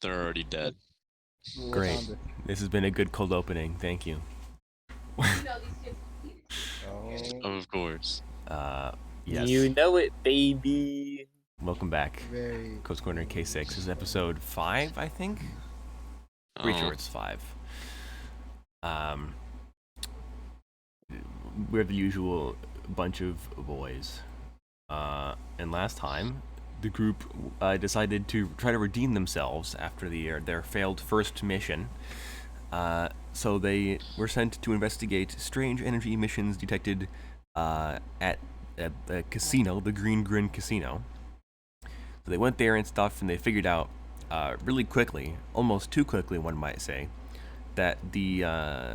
they're already dead. Great. What's on this? This has been a good cold opening. Thank you. Oh, Of course. Yes. You know it, baby. Welcome back. very. Coach Korner K6 this is episode 5, I think. Pretty sure it's 5. We're the usual bunch of boys. And last time, the group decided to try to redeem themselves after their failed first mission. So they were sent to investigate strange energy emissions detected at the casino, the Green Grin Casino. So they went there and stuff, and they figured out really quickly, almost too quickly, one might say, that the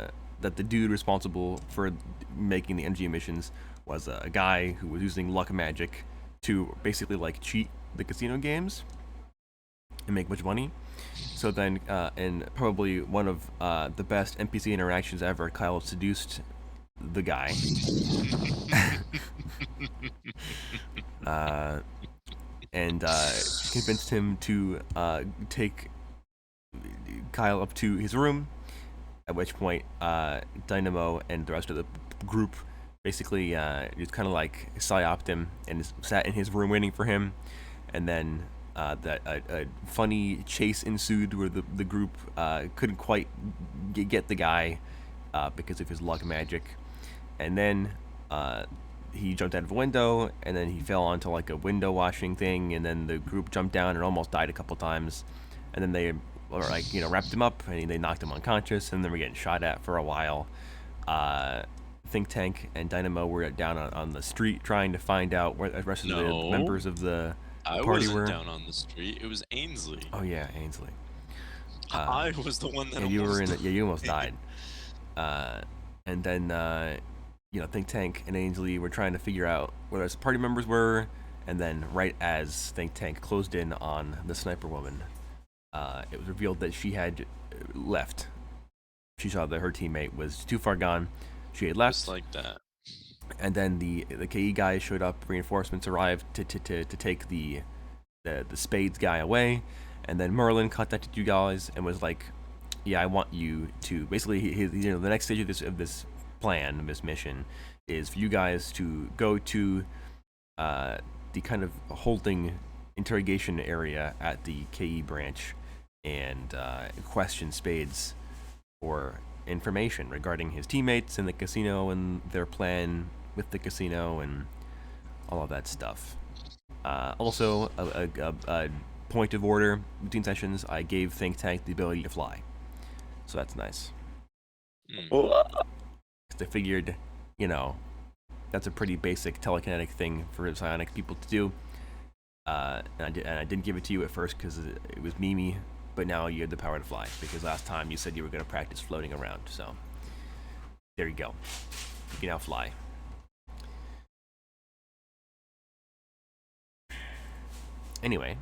dude responsible for making the energy emissions was a guy who was using luck magic to basically like cheat the casino games and make much money. So then, in probably one of the best NPC interactions ever, Kyle seduced the guy. And convinced him to take Kyle up to his room, at which point Dynamo and the rest of the group basically just kind of like psyoped him and sat in his room waiting for him. And then a funny chase ensued where the group couldn't quite get the guy because of his luck magic. And then he jumped out of a window, and then he fell onto like a window washing thing, and then the group jumped down and almost died a couple times. And then they wrapped him up, and they knocked him unconscious, and then we're getting shot at for a while. Think Tank and Dynamo were down on the street trying to find out where the rest of the members of the I party wasn't were. down on the street. It was Ainsley. Oh yeah, Ainsley. I was the one that you were in almost it. Yeah, you almost died. And then Think Tank and Ainsley were trying to figure out where those party members were, and then right as Think Tank closed in on the sniper woman, it was revealed that she had left. She saw that her teammate was too far gone. She had left. Just like that. And then the KE guys showed up. Reinforcements arrived to take the Spades guy away. And then Merlin contacted you guys and was like, "Yeah, I want you to basically the next stage of this plan, this mission, is for you guys to go to the kind of holding interrogation area at the KE branch and question Spades for information regarding his teammates in the casino and their plan with the casino and all of that stuff. Also, a point of order between sessions, I gave Think Tank the ability to fly. So that's nice. Because I figured, that's a pretty basic telekinetic thing for psionic people to do. And I didn't give it to you at first because it was Mimi, but now you have the power to fly because last time you said you were going to practice floating around. So there you go. You can now fly. Anyway,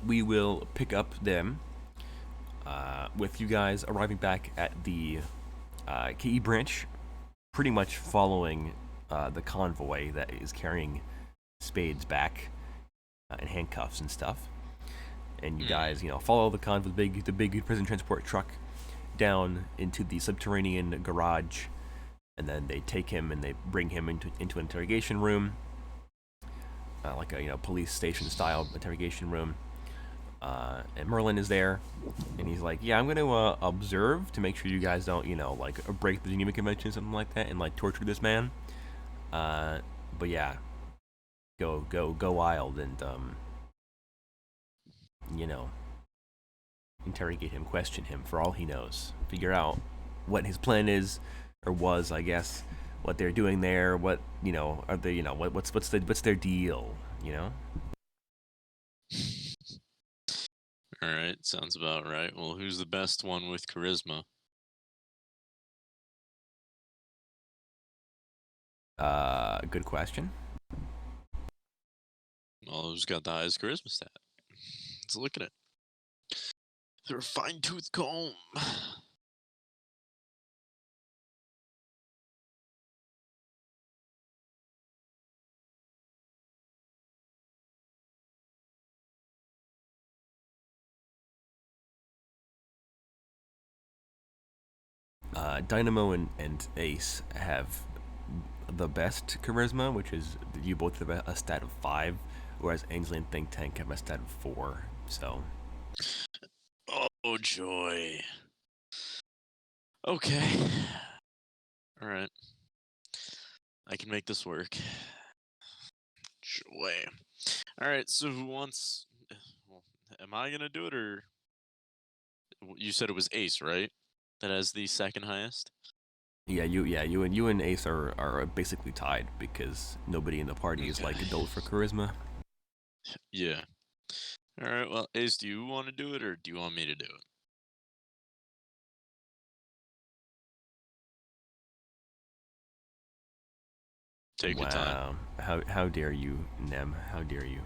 we will pick up them with you guys arriving back at the KE branch, pretty much following the convoy that is carrying Spades back in handcuffs and stuff. And you guys, follow the convoy, the big prison transport truck down into the subterranean garage, and then they take him and they bring him into an interrogation room, like a police station style interrogation room. And Merlin is there, and he's like, "Yeah, I'm going to observe to make sure you guys don't, break the Geneva Convention or something like that, and torture this man. But yeah, go wild and interrogate him, question him for all he knows, figure out what his plan is, or was, I guess, what they're doing there, what are they, what's their deal, All right, sounds about right. Well, who's the best one with charisma? Good question. Well, who's got the highest charisma stat? Let's look at it. They're a fine-tooth comb. Dynamo and Ace have the best charisma, which is you both have a stat of 5, whereas Ainsley and Think Tank have a stat of 4. So. Oh joy. Okay. All right. I can make this work. Joy. All right. So who wants? Well, am I gonna do it, or you said it was Ace, right? That has the second highest. Yeah, you and Ace are basically tied because nobody in the party is like adult for charisma. Yeah. All right. Well, Ace, do you want to do it, or do you want me to do it? Take your time. Wow. How dare you, Nem? How dare you?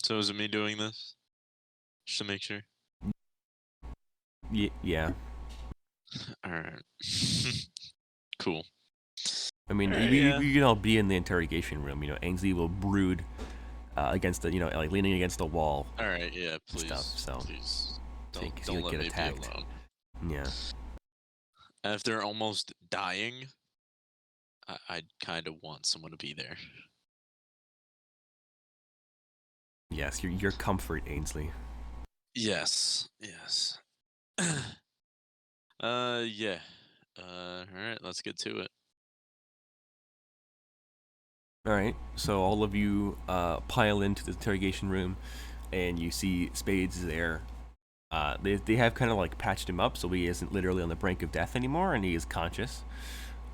So is it me doing this? Just to make sure. Yeah. All right. Cool. I mean, Yeah. you can all be in the interrogation room. You know, Ainsley will brood against the, like leaning against the wall. All right. Yeah. Please. Stuff, so Please. don't Don't let me attacked. be alone. Yeah. After almost dying, I kind of want someone to be there. Yes, your comfort, Ainsley. Yes. Yes. Yeah. All right. Let's get to it. All right. So all of you pile into the interrogation room, and you see Spades there. They have kind of like patched him up, so he isn't literally on the brink of death anymore, and he is conscious.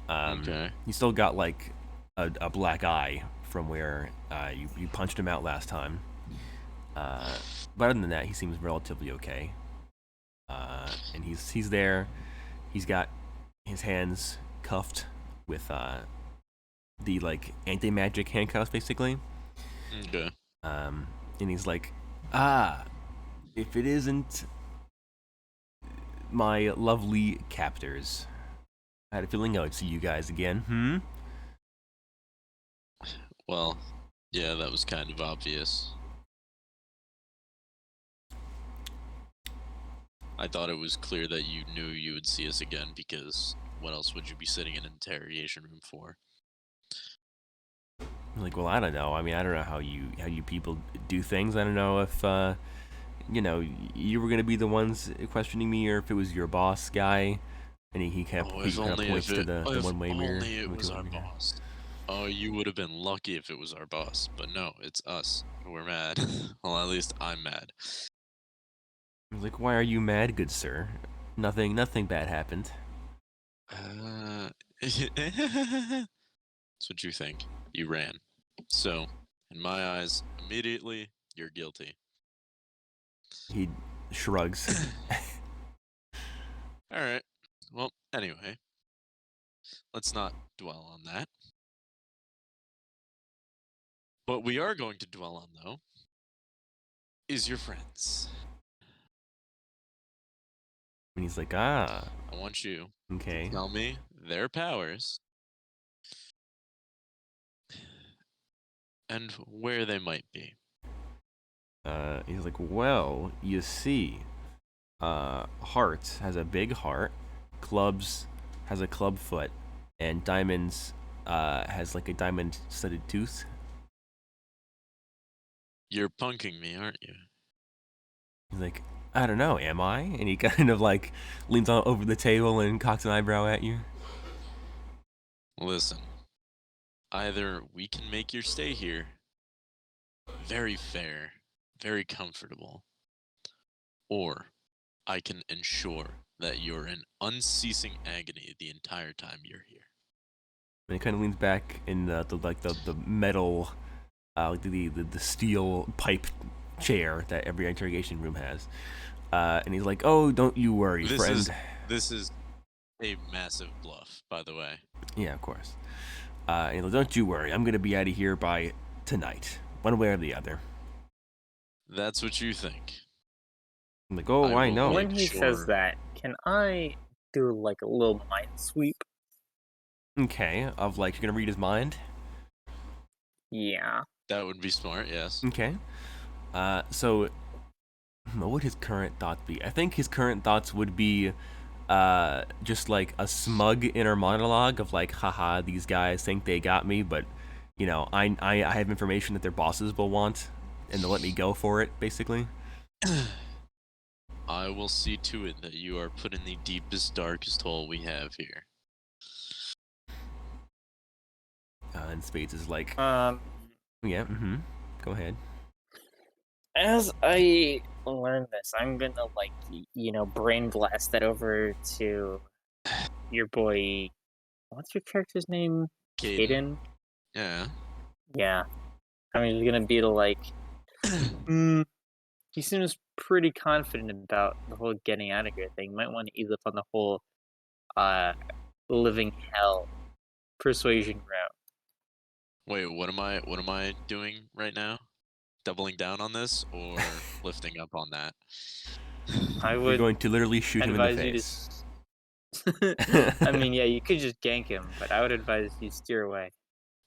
Okay. He's still got like a black eye from where you punched him out last time. But other than that, he seems relatively okay. And he's there. He's got his hands cuffed with the like anti-magic handcuffs, basically. Okay. And he's like, if it isn't my lovely captors, I had a feeling I would see you guys again. Well, yeah, that was kind of obvious. I thought it was clear that you knew you would see us again, because what else would you be sitting in an interrogation room for? I'm like, well, I don't know. I mean, I don't know how you people do things. I don't know if you were gonna be the ones questioning me, or if it was your boss guy. And he kind of points to the one-way mirror. Only it was our boss. Oh, you would have been lucky if it was our boss, but no, it's us. We're mad. Well, at least I'm mad. I was like, why are you mad, good sir? Nothing bad happened. That's what you think. You ran. So, in my eyes, immediately, you're guilty. He shrugs. Alright. Well, anyway. Let's not dwell on that. What we are going to dwell on, though, is your friends. And he's like, I want you okay. to tell me their powers and where they might be. He's like, well, you see, Hearts has a big heart, Clubs has a club foot, and Diamonds has like a diamond-studded tooth. You're punking me, aren't you? He's like, I don't know, am I? And he kind of like leans on over the table and cocks an eyebrow at you. Listen, either we can make your stay here very fair, very comfortable, or I can ensure that you're in unceasing agony the entire time you're here. And he kind of leans back in the metal, the steel pipe chair that every interrogation room has. And he's like, "Oh, don't you worry, friend." This is a massive bluff, by the way. Yeah, of course. And he's like, don't you worry, I'm gonna be out of here by tonight, one way or the other. That's what you think. I'm like, oh, I know. When he says that, can I do like a little mind sweep? Okay, of like, you're gonna read his mind? Yeah. That would be smart, yes. Okay. So, what would his current thoughts be? I think his current thoughts would be, just like a smug inner monologue of like, haha, these guys think they got me, but I have information that their bosses will want, and they'll let me go for it, basically. I will see to it that you are put in the deepest, darkest hole we have here. And Spades is like, Um, yeah, go ahead. as I learn this, I'm gonna brain blast that over to your boy. What's your character's name? Caden. Caden. Yeah. Yeah. I mean, he's gonna be like, he seems pretty confident about the whole getting out of here thing. Might want to ease up on the whole uh living hell persuasion route. Wait, what am I doing right now? Doubling down on this or lifting up on that? I You're would going to literally shoot him in the advise you face. I mean, yeah, you could just gank him, but I would advise you steer away.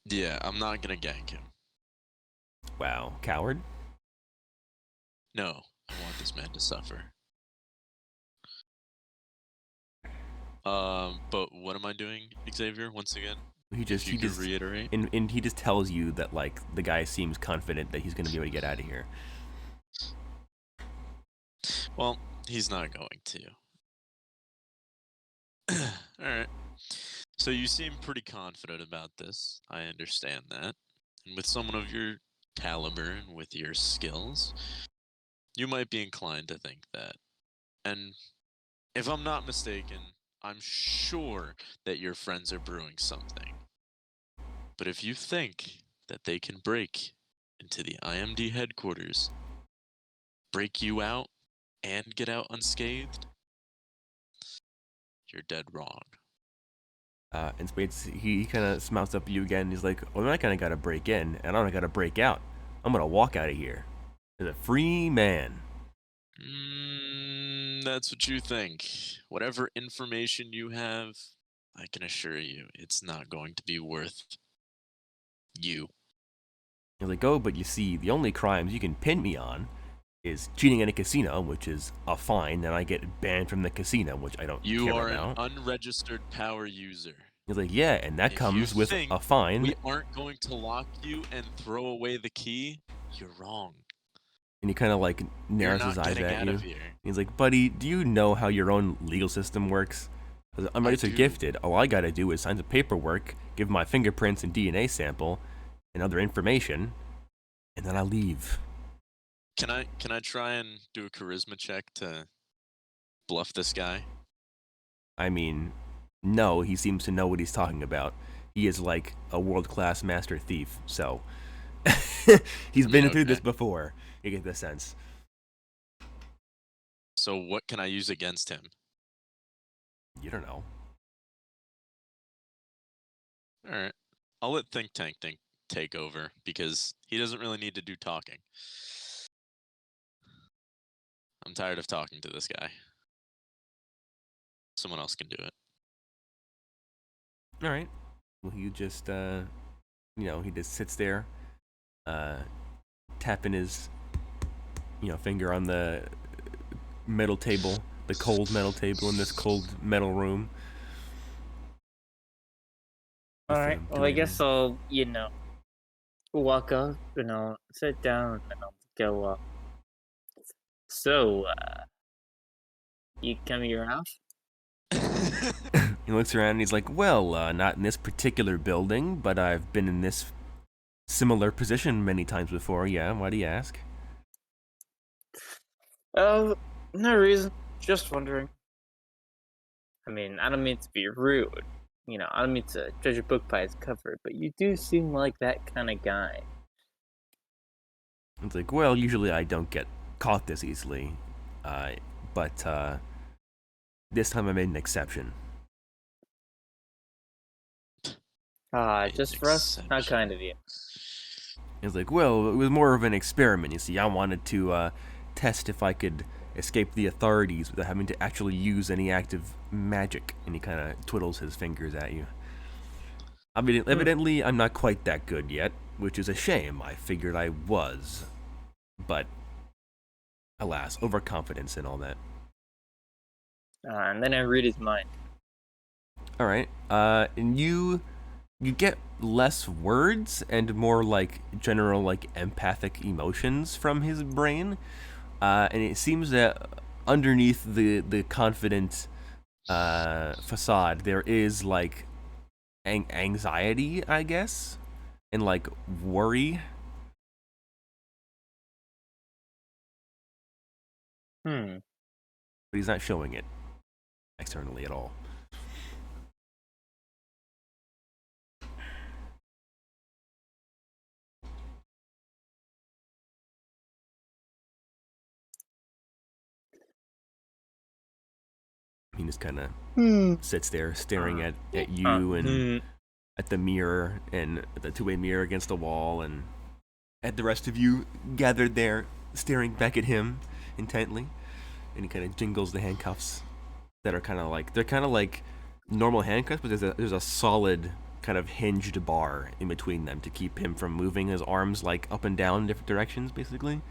Yeah, I'm not gonna gank him. Wow, coward. No, I want this man to suffer. But what am I doing, Xavier? Once again, He just reiterate. and he just tells you that like the guy seems confident that he's going to be able to get out of here. Well, he's not going to. All right. So you seem pretty confident about this. I understand that. And with someone of your caliber and with your skills, you might be inclined to think that. And if I'm not mistaken, I'm sure that your friends are brewing something. But if you think that they can break into the IMD headquarters, break you out, and get out unscathed, you're dead wrong. And Spades, he kind of smiles up at you again. He's like, well, I kind of got to break in, and I don't got to break out. I'm going to walk out of here as a free man. That's what you think. Whatever information you have, I can assure you, it's not going to be worth you. He's like, oh, but you see, the only crimes you can pin me on is cheating in a casino, which is a fine, and I get banned from the casino, which I don't You care are about. an unregistered power user. He's like, yeah, and that If comes you with think a fine. we aren't going to lock you and throw away the key, you're wrong. And he kind of like You're narrows not his eyes getting at out you. of here. He's like, buddy, do you know how your own legal system works? I'm I registered do. gifted. All I gotta do is sign the paperwork, give my fingerprints and DNA sample, and other information, and then I leave. Can I try and do a charisma check to bluff this guy? I mean, no, he seems to know what he's talking about. He is like a world-class master thief, so he's been through Okay. this before. You get the sense. So what can I use against him? You don't know. All right. I'll let Think Tank take over because he doesn't really need to do talking. I'm tired of talking to this guy. Someone else can do it. All right. Well, he just, he just sits there, tapping his, finger on the metal table, the cold metal table in this cold metal room. All right. Well, I guess I'll walk up and I'll sit down and I'll go up. So, you come to your house? He looks around and he's like, well, not in this particular building, but I've been in this similar position many times before. Yeah, why do you ask? Oh, no reason. Just wondering. I mean, I don't mean to be rude. I don't mean to judge a book by its cover, but you do seem like that kind of guy. It's like, well, usually I don't get caught this easily, but this time I made an exception. Just for us? How kind of you. It's like, well, it was more of an experiment. You see, I wanted to test if I could escape the authorities without having to actually use any active magic. And he kind of twiddles his fingers at you. I mean, evidently, I'm not quite that good yet, which is a shame. I figured I was. But, alas, overconfidence and all that. And then I read his mind. All right. And you get less words and more like general like empathic emotions from his brain, and it seems that underneath the confident facade there is like anxiety, I guess, and like worry. Hmm. But he's not showing it externally at all. He just kind of sits there staring at you and at the mirror and the two-way mirror against the wall and at the rest of you gathered there staring back at him intently. And he kind of jingles the handcuffs that are kind of like they're kind of like normal handcuffs, but there's a solid kind of hinged bar in between them to keep him from moving his arms like up and down in different directions. Basically,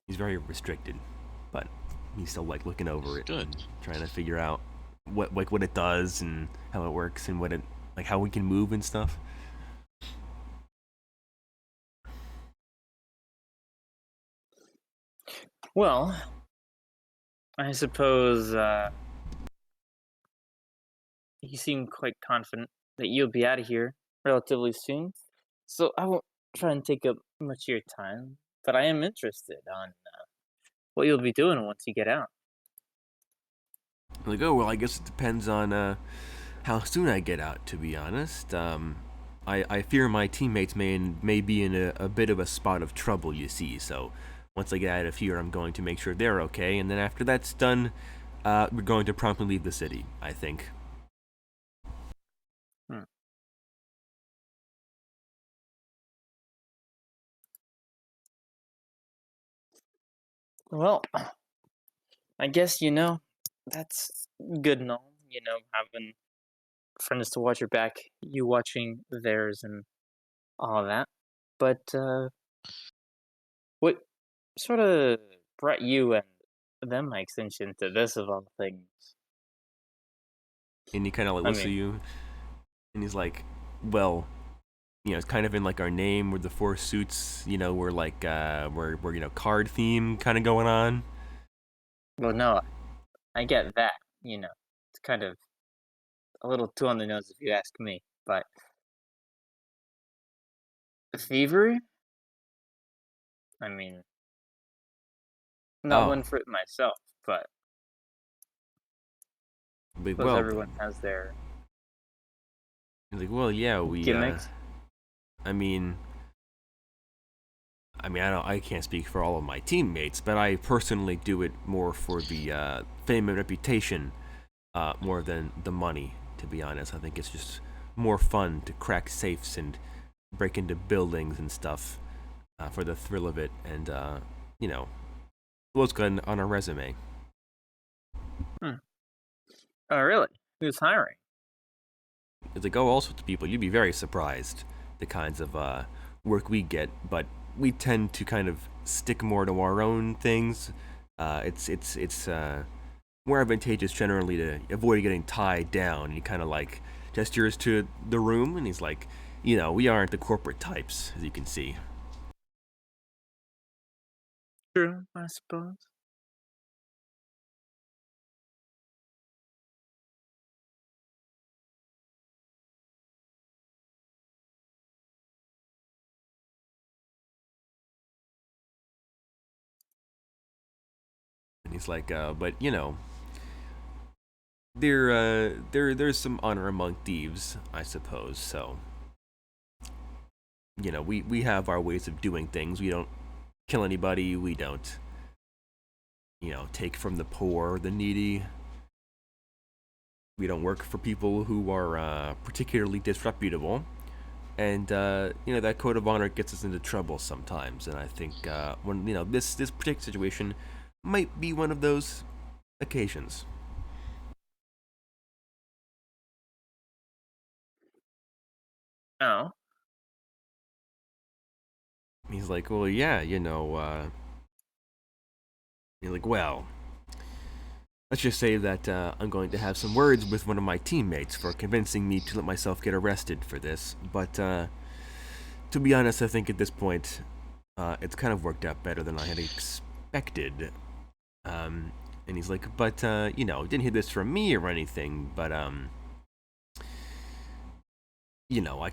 he's very restricted, but he's still like looking over it, Good. trying to figure out what it does and how it works and what it like how we can move and stuff. Well, I suppose you seem quite confident that you'll be out of here relatively soon. So I won't try and take up much of your time, but I am interested on what you'll be doing once you get out. Like, oh well, I guess it depends on how soon I get out. To be honest, I fear my teammates may be in a bit of a spot of trouble. You see, so once I get out of here, I'm going to make sure they're okay, and then after that's done, we're going to promptly leave the city. I think. Hmm. Well, I guess that's good and all. Having friends to watch your back, you watching theirs, and all that. But what sort of brought you and them, my extension, to this of all things? And he kind of like I looks at mean, you, and he's like, "Well, it's kind of in like our name. We're the four suits. We're like we're card theme kind of going on." well, no, I get that. It's kind of a little too on the nose if you ask me. But thievery? I mean, not Oh, one for it myself, but but, suppose well, everyone has their he's like, "Well, yeah, we gimmicks. I mean, I can't speak for all of my teammates, but I personally do it more for the fame and reputation, more than the money. To be honest, I think it's just more fun to crack safes and break into buildings and stuff for the thrill of it, and you know, looks good on a resume. Hmm. Oh, really? Who's hiring? It's like, oh, all sorts of people. You'd be very surprised the kinds of work we get, but we tend to kind of stick more to our own things. It's more advantageous generally to avoid getting tied down. And he kind of like gestures to the room, and he's like, we aren't the corporate types, as you can see. True, I suppose. And he's like, but there's some honor among thieves, I suppose. So we have our ways of doing things. We don't kill anybody. We don't take from the poor or the needy. We don't work for people who are particularly disreputable. And that code of honor gets us into trouble sometimes. And I think when this particular situation might be one of those occasions. Oh, He's like, well, yeah, you're like, well, let's just say that I'm going to have some words with one of my teammates for convincing me to let myself get arrested for this. But to be honest, I think at this point, it's kind of worked out better than I had expected. And he's like, but didn't hear this from me or anything, but I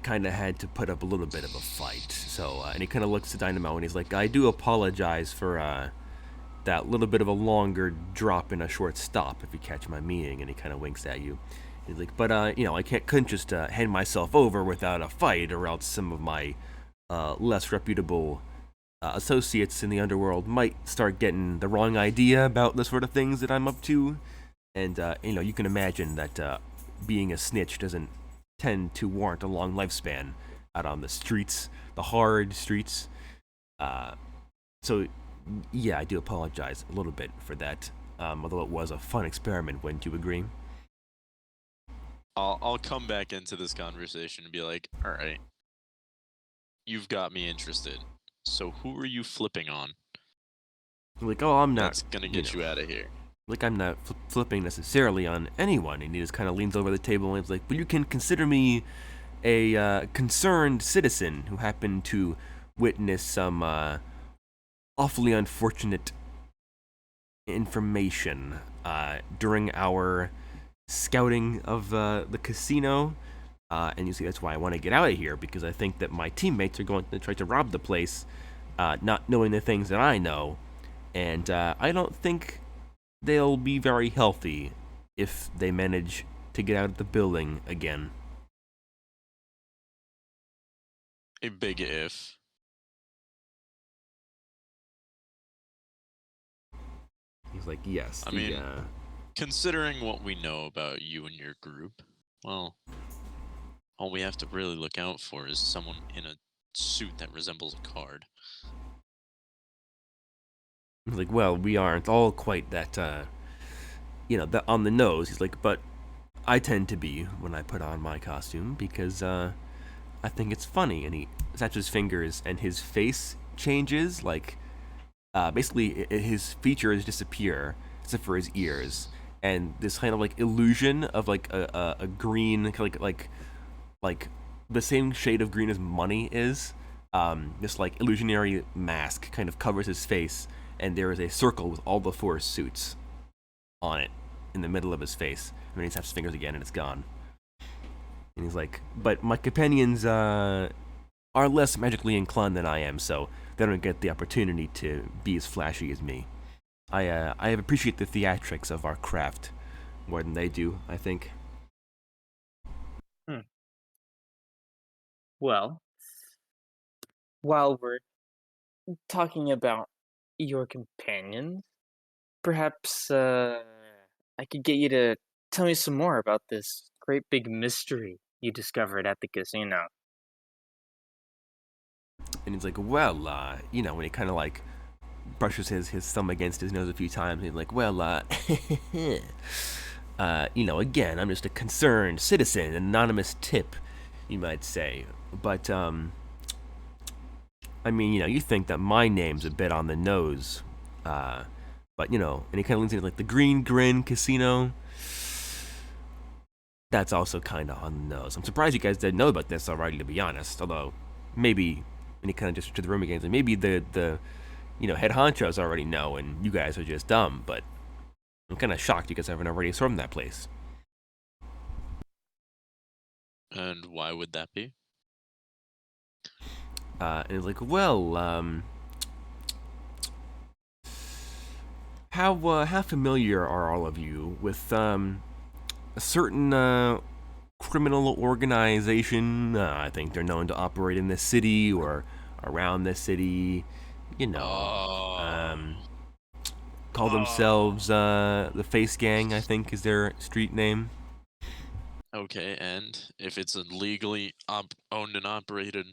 kind of had to put up a little bit of a fight. So, and he kind of looks to Dynamo and he's like, I do apologize for that little bit of a longer drop in a short stop, if you catch my meaning. And he kind of winks at you. He's like, but I couldn't just hand myself over without a fight, or else some of my less reputable associates in the underworld might start getting the wrong idea about the sort of things that I'm up to. And you can imagine that being a snitch doesn't tend to warrant a long lifespan out on the streets, the hard streets. So yeah, I do apologize a little bit for that. Although it was a fun experiment, wouldn't you agree? I'll come back into this conversation and be like, all right, you've got me interested. So who are you flipping on? Like, oh, I'm not. That's gonna get you out of here. Like, I'm not flipping necessarily on anyone. And he just kind of leans over the table and he's like, but you can consider me a concerned citizen who happened to witness some awfully unfortunate information during our scouting of the casino. And you see, that's why I want to get out of here, because I think that my teammates are going to try to rob the place, not knowing the things that I know. And I don't think they'll be very healthy if they manage to get out of the building again. A big if. He's like, yes. I mean, considering what we know about you and your group, well, all we have to really look out for is someone in a suit that resembles a card. He's like, well, we aren't all quite that, that on the nose. He's like, but I tend to be when I put on my costume, because I think it's funny. And he snaps his fingers and his face changes, like, basically his features disappear except for his ears, and this kind of like illusion of like a green, like the same shade of green as money is. This like illusionary mask kind of covers his face, and there is a circle with all the four suits on it in the middle of his face. And then he snaps his fingers again, and it's gone. And he's like, but my companions are less magically inclined than I am, so they don't get the opportunity to be as flashy as me. I appreciate the theatrics of our craft more than they do, I think. Well, while we're talking about your companions, perhaps I could get you to tell me some more about this great big mystery you discovered at the casino. And he's like, well, when he kind of like brushes his thumb against his nose a few times, he's like, well, again, I'm just a concerned citizen, an anonymous tip, you might say. But, I mean, you think that my name's a bit on the nose. But, and he kind of leans into like the Green Grin Casino. That's also kind of on the nose. I'm surprised you guys didn't know about this already, to be honest. Although, maybe, and he kind of just to the room again, like maybe the head honchos already know, and you guys are just dumb. But I'm kind of shocked you guys haven't already stormed that place. And why would that be? And he's like, well, how familiar are all of you with a certain criminal organization? I think they're known to operate in this city or around this city. Call themselves the Face Gang, I think is their street name. Okay, and if it's a legally owned and operated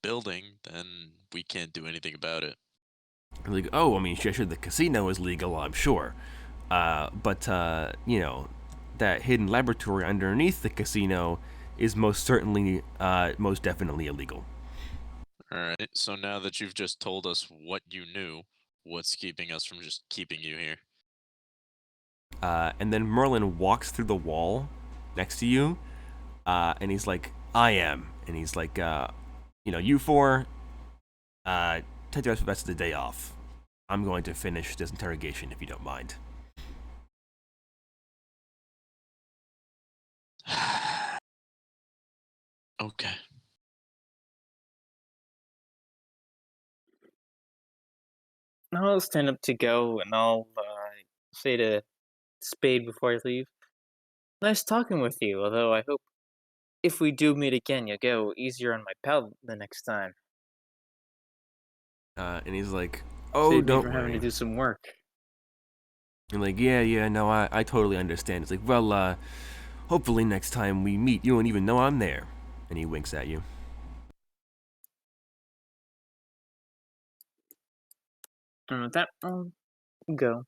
building, then we can't do anything about it. Like, oh, I mean, sure, the casino is legal, I'm sure. But that hidden laboratory underneath the casino is most definitely illegal. Alright, so now that you've just told us what you knew, what's keeping us from just keeping you here? And then Merlin walks through the wall next to you, and he's like, "I am," and he's like, "You four, take the rest of the day off. I'm going to finish this interrogation if you don't mind." Okay. I'll stand up to go, and I'll say to Spade before I leave, "Nice talking with you, although I hope if we do meet again, you'll go easier on my pal the next time. And he's like, "Oh, Save me don't from having to worry." do some work." And like, yeah, no, I totally understand. It's like, well, hopefully next time we meet, you won't even know I'm there. And he winks at you. And with that, I'll go.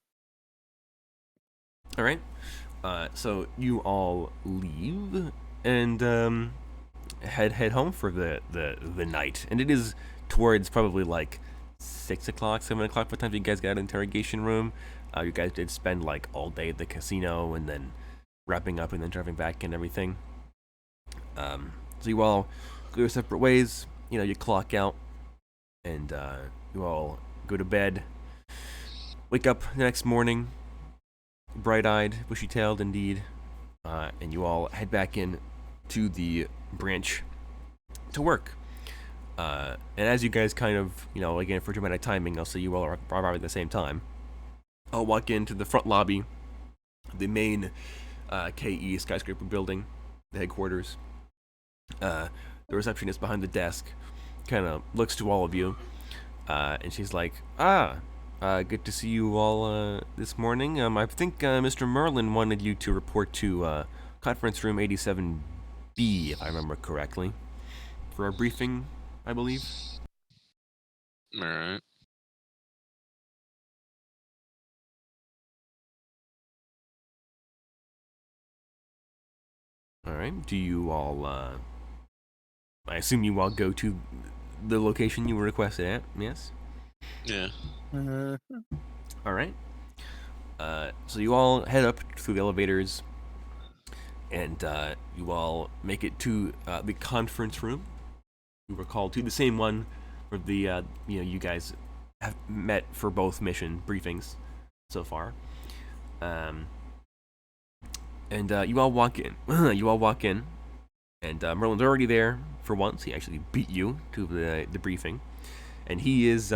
All right. So you all leave and head home for the night, and it is towards probably like 6 o'clock, 7 o'clock by the time you guys got out of the interrogation room. You guys did spend like all day at the casino, and then wrapping up and then driving back and everything. So you all go your separate ways. You clock out, and you all go to bed. Wake up the next morning, bright-eyed, bushy-tailed indeed, and you all head back in to the branch to work. And as you guys kind of, again, for dramatic timing, I'll say you all arrive at the same time. I'll walk into the front lobby, the main KE skyscraper building, the headquarters. The receptionist behind the desk kind of looks to all of you, and she's like, good to see you all this morning. I think Mr. Merlin wanted you to report to conference room 87B, if I remember correctly, for a briefing, I believe. All right. All right. Do you all? I assume you all go to the location you were requested at. Yes. Yeah. All right. So you all head up through the elevators, and you all make it to the conference room. You were called to the same one where the you guys have met for both mission briefings so far. And you all walk in. And Merlin's already there for once. He actually beat you to the briefing, and he is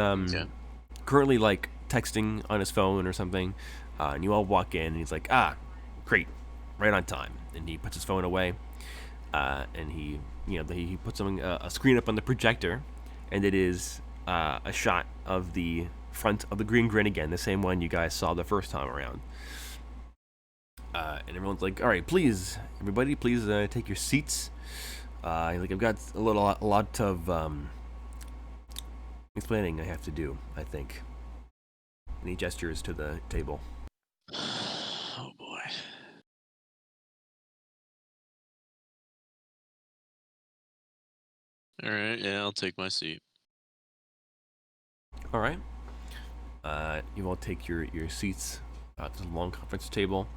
currently like texting on his phone or something. And you all walk in, and he's like, great, right on time. And he puts his phone away, and he puts a screen up on the projector, and it is a shot of the front of the Green Grin again, the same one you guys saw the first time around. And everyone's like, "All right, please, everybody, please take your seats." Like, I've got a lot of explaining I have to do, I think. And he gestures to the table. Oh boy. All right. Yeah, I'll take my seat. All right. You all take your seats at the long conference table.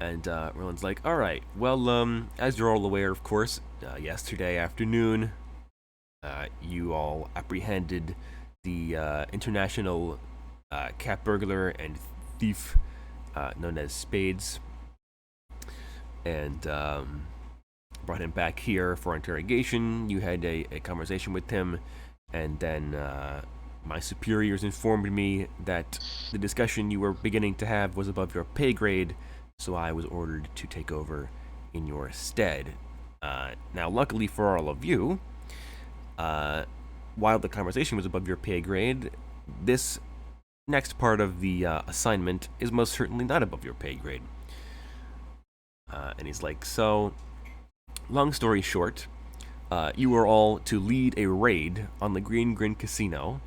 And Merlin's like, "All right, well, as you're all aware, of course, yesterday afternoon, you all apprehended the international cat burglar and thief known as Spades, and brought him back here for interrogation. You had a conversation with him, and then my superiors informed me that the discussion you were beginning to have was above your pay grade, so I was ordered to take over in your stead. Now, luckily for all of you, while the conversation was above your pay grade, this next part of the assignment is most certainly not above your pay grade." And he's like, "So, long story short, you are all to lead a raid on the Green Grin Casino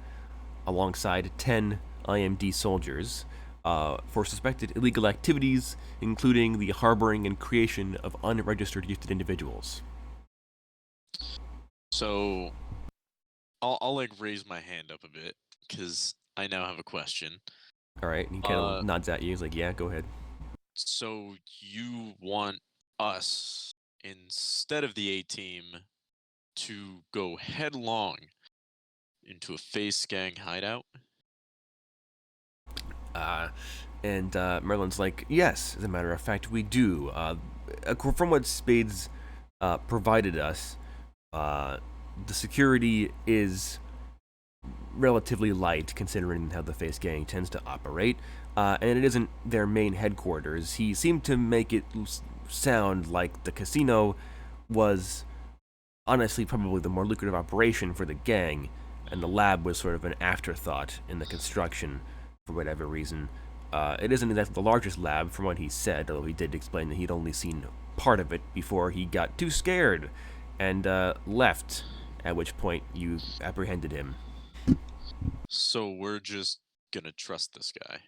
alongside 10 IMD soldiers for suspected illegal activities, including the harboring and creation of unregistered gifted individuals." So I'll like raise my hand up a bit because I now have a question. All right, and he kind of nods at you. He's like, "Yeah, go ahead." So you want us, instead of the A-team, to go headlong into a face gang hideout? And Merlin's like, yes, as a matter of fact, we do. From what Spades provided us, the security is relatively light considering how the face gang tends to operate, and it isn't their main headquarters. He seemed to make it sound like the casino was honestly probably the more lucrative operation for the gang, and the lab was sort of an afterthought in the construction for whatever reason. It isn't exactly the largest lab, from what he said, although he did explain that he'd only seen part of it before he got too scared and left, at which point you apprehended him. So we're just gonna trust this guy.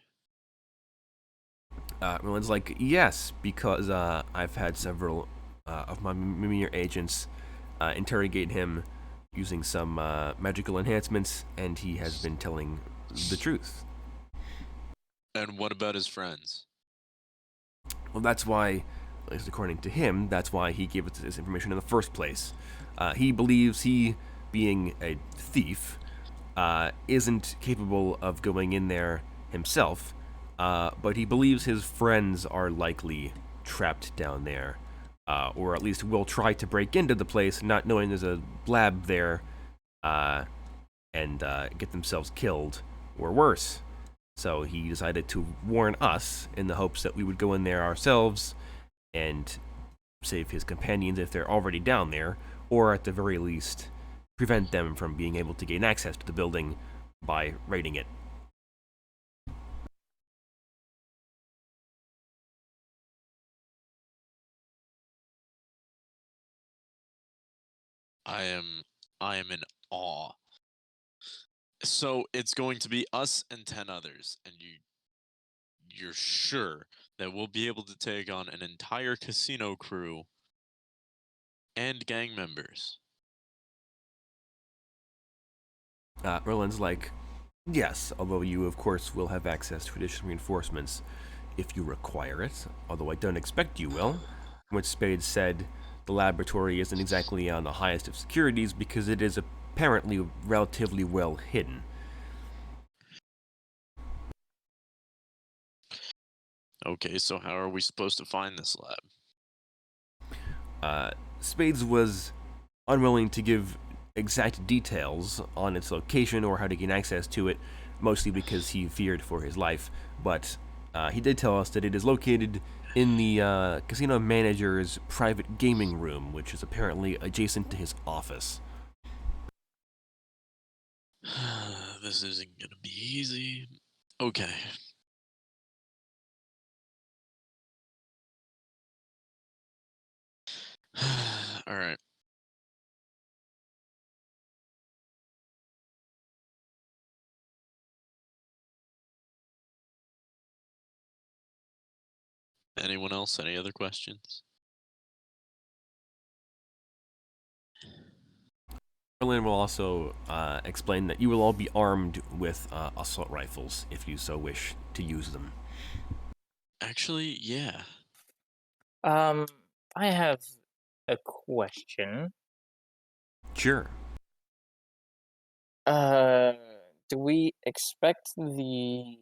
Merlin's like, yes, because I've had several of my Mimir agents interrogate him using some magical enhancements, and he has been telling the truth. And what about his friends? Well, that's why, at least according to him, that's why he gave us this information in the first place. He believes he, being a thief, isn't capable of going in there himself, but he believes his friends are likely trapped down there, or at least will try to break into the place, not knowing there's a lab there, and get themselves killed, or worse. So he decided to warn us in the hopes that we would go in there ourselves and save his companions if they're already down there, or at the very least, prevent them from being able to gain access to the building by raiding it. I am in awe. So it's going to be us and 10 others, and you're sure that we'll be able to take on an entire casino crew and gang members? Merlin's like, yes, although you, of course, will have access to additional reinforcements if you require it, although I don't expect you will. From what Spade said, the laboratory isn't exactly on the highest of securities because it is apparently relatively well hidden. Okay, so how are we supposed to find this lab? Spades was unwilling to give exact details on its location or how to gain access to it, mostly because he feared for his life, but he did tell us that it is located in the casino manager's private gaming room, which is apparently adjacent to his office. This isn't gonna be easy. Okay. All right. Anyone else? Any other questions? Merlin will also explain that you will all be armed with assault rifles if you so wish to use them. Actually, yeah. I have a question. Sure. Do we expect the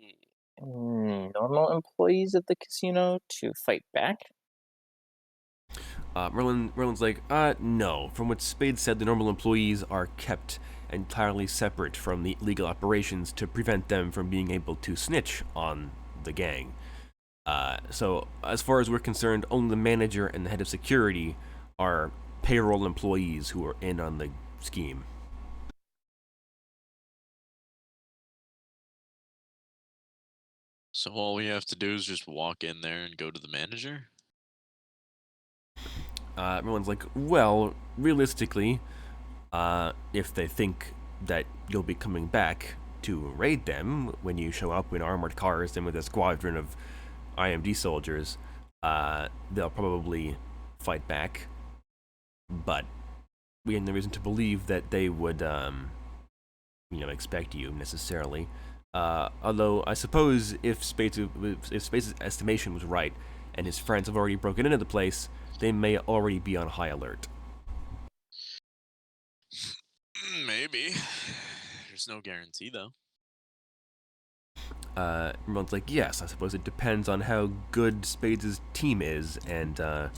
normal employees of the casino to fight back? Merlin's like, no. From what Spade said, the normal employees are kept entirely separate from the legal operations to prevent them from being able to snitch on the gang. So, as far as we're concerned, only the manager and the head of security are payroll employees who are in on the scheme. So all we have to do is just walk in there and go to the manager? Merlin's like, well, realistically, if they think that you'll be coming back to raid them when you show up in armored cars and with a squadron of IMD soldiers, they'll probably fight back. But we have no reason to believe that they would, expect you necessarily. Although I suppose if Space's estimation was right, and his friends have already broken into the place, they may already be on high alert. Maybe. There's no guarantee, though. Everyone's like, yes, I suppose it depends on how good Spades' team is, and I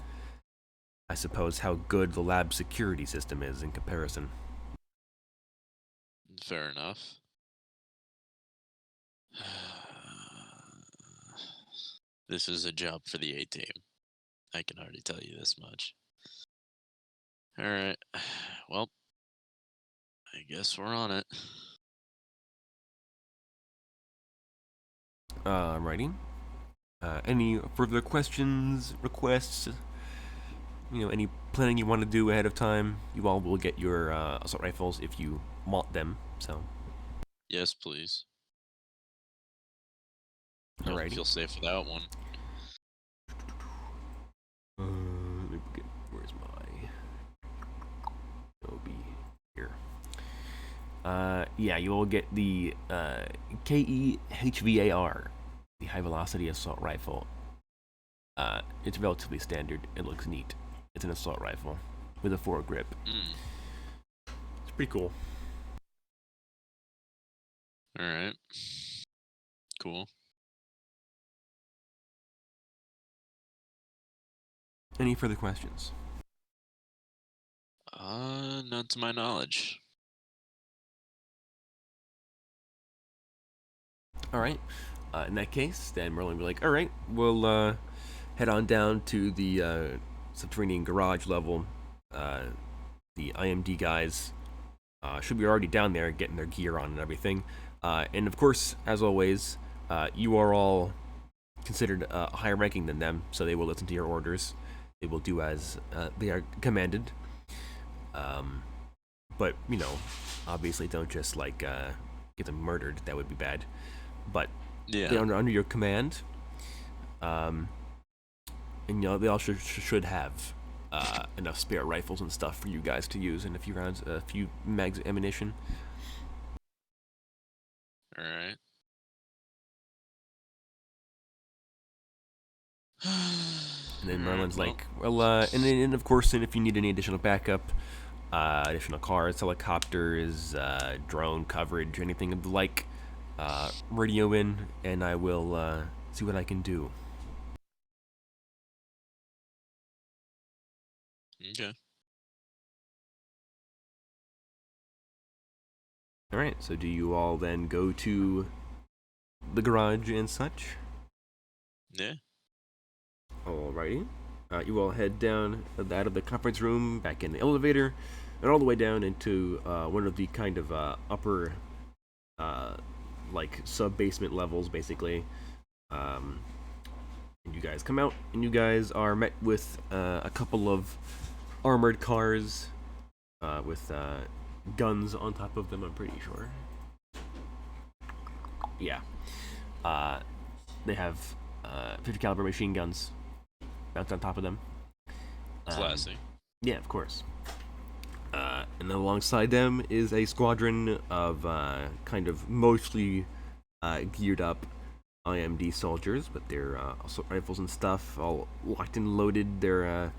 suppose how good the lab security system is in comparison. Fair enough. This is a job for the A-team. I can already tell you this much. Alright. Well, I guess we're on it. Alrighty. Any further questions, requests? Any planning you want to do ahead of time? You all will get your assault rifles if you want them, so. Yes, please. I don't Alrighty. feel safe without one. Where's my Obi? Here. Yeah, you will get the KEHVAR, the high velocity assault rifle. It's relatively standard. It looks neat. It's an assault rifle with a foregrip. It's pretty cool. Alright. Cool. Any further questions? Not to my knowledge. Alright. In that case, then Merlin will be like, alright, we'll head on down to the subterranean garage level. The IMD guys should be already down there getting their gear on and everything. And of course, as always, you are all considered higher ranking than them, so they will listen to your orders. They will do as they are commanded. But, obviously don't just, get them murdered. That would be bad. But Yeah. they're under your command. And, they all should have enough spare rifles and stuff for you guys to use, and a few mags of ammunition. Alright. And then Merlin's like, and then of course, if you need any additional backup, additional cars, helicopters, drone coverage, anything of the like, radio in, and I will see what I can do. Okay. Alright, so do you all then go to the garage and such? Yeah. Alrighty. You all head down out of the conference room, back in the elevator, and all the way down into one of the kind of upper, sub-basement levels, basically. And you guys come out, and you guys are met with a couple of armored cars with guns on top of them, I'm pretty sure. Yeah. They have 50 caliber machine guns mounted on top of them. Classy. Yeah, of course. And then alongside them is a squadron of kind of mostly geared up IMD soldiers, but their assault rifles and stuff all locked and loaded. Their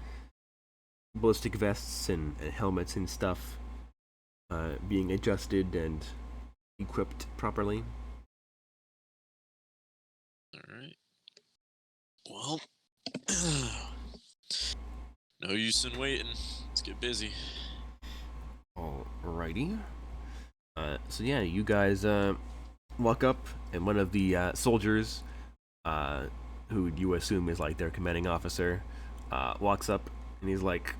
ballistic vests and helmets and stuff being adjusted and equipped properly. Alright. Well, no use in waiting. Let's get busy. Alrighty. So yeah, you guys walk up, and one of the soldiers, who you assume is like their commanding officer, walks up, and he's like,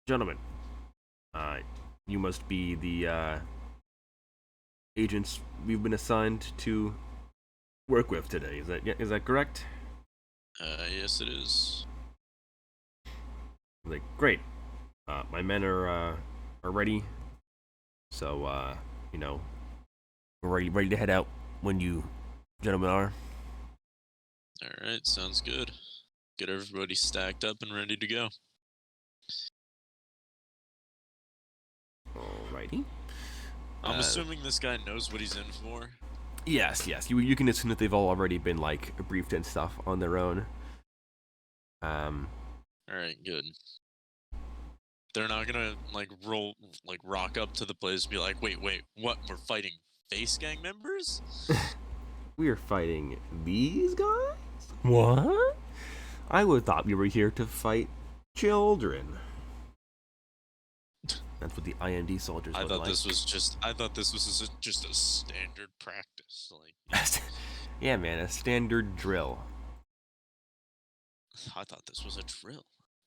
gentlemen, you must be the agents we've been assigned to work with today. Is that correct? Yes it is. Like, great. My men are ready. So, we're ready to head out when you gentlemen are. Alright, sounds good. Get everybody stacked up and ready to go. Alrighty. I'm assuming this guy knows what he's in for. Yes. You can assume that they've all already been like briefed and stuff on their own. All right, good. They're not gonna rock up to the place and be like, wait, what? We're fighting face gang members? We are fighting these guys? What? I would have thought we were here to fight children. That's what the IMD soldiers look like. I thought this was just a standard practice. Like, yeah, man, a standard drill. I thought this was a drill.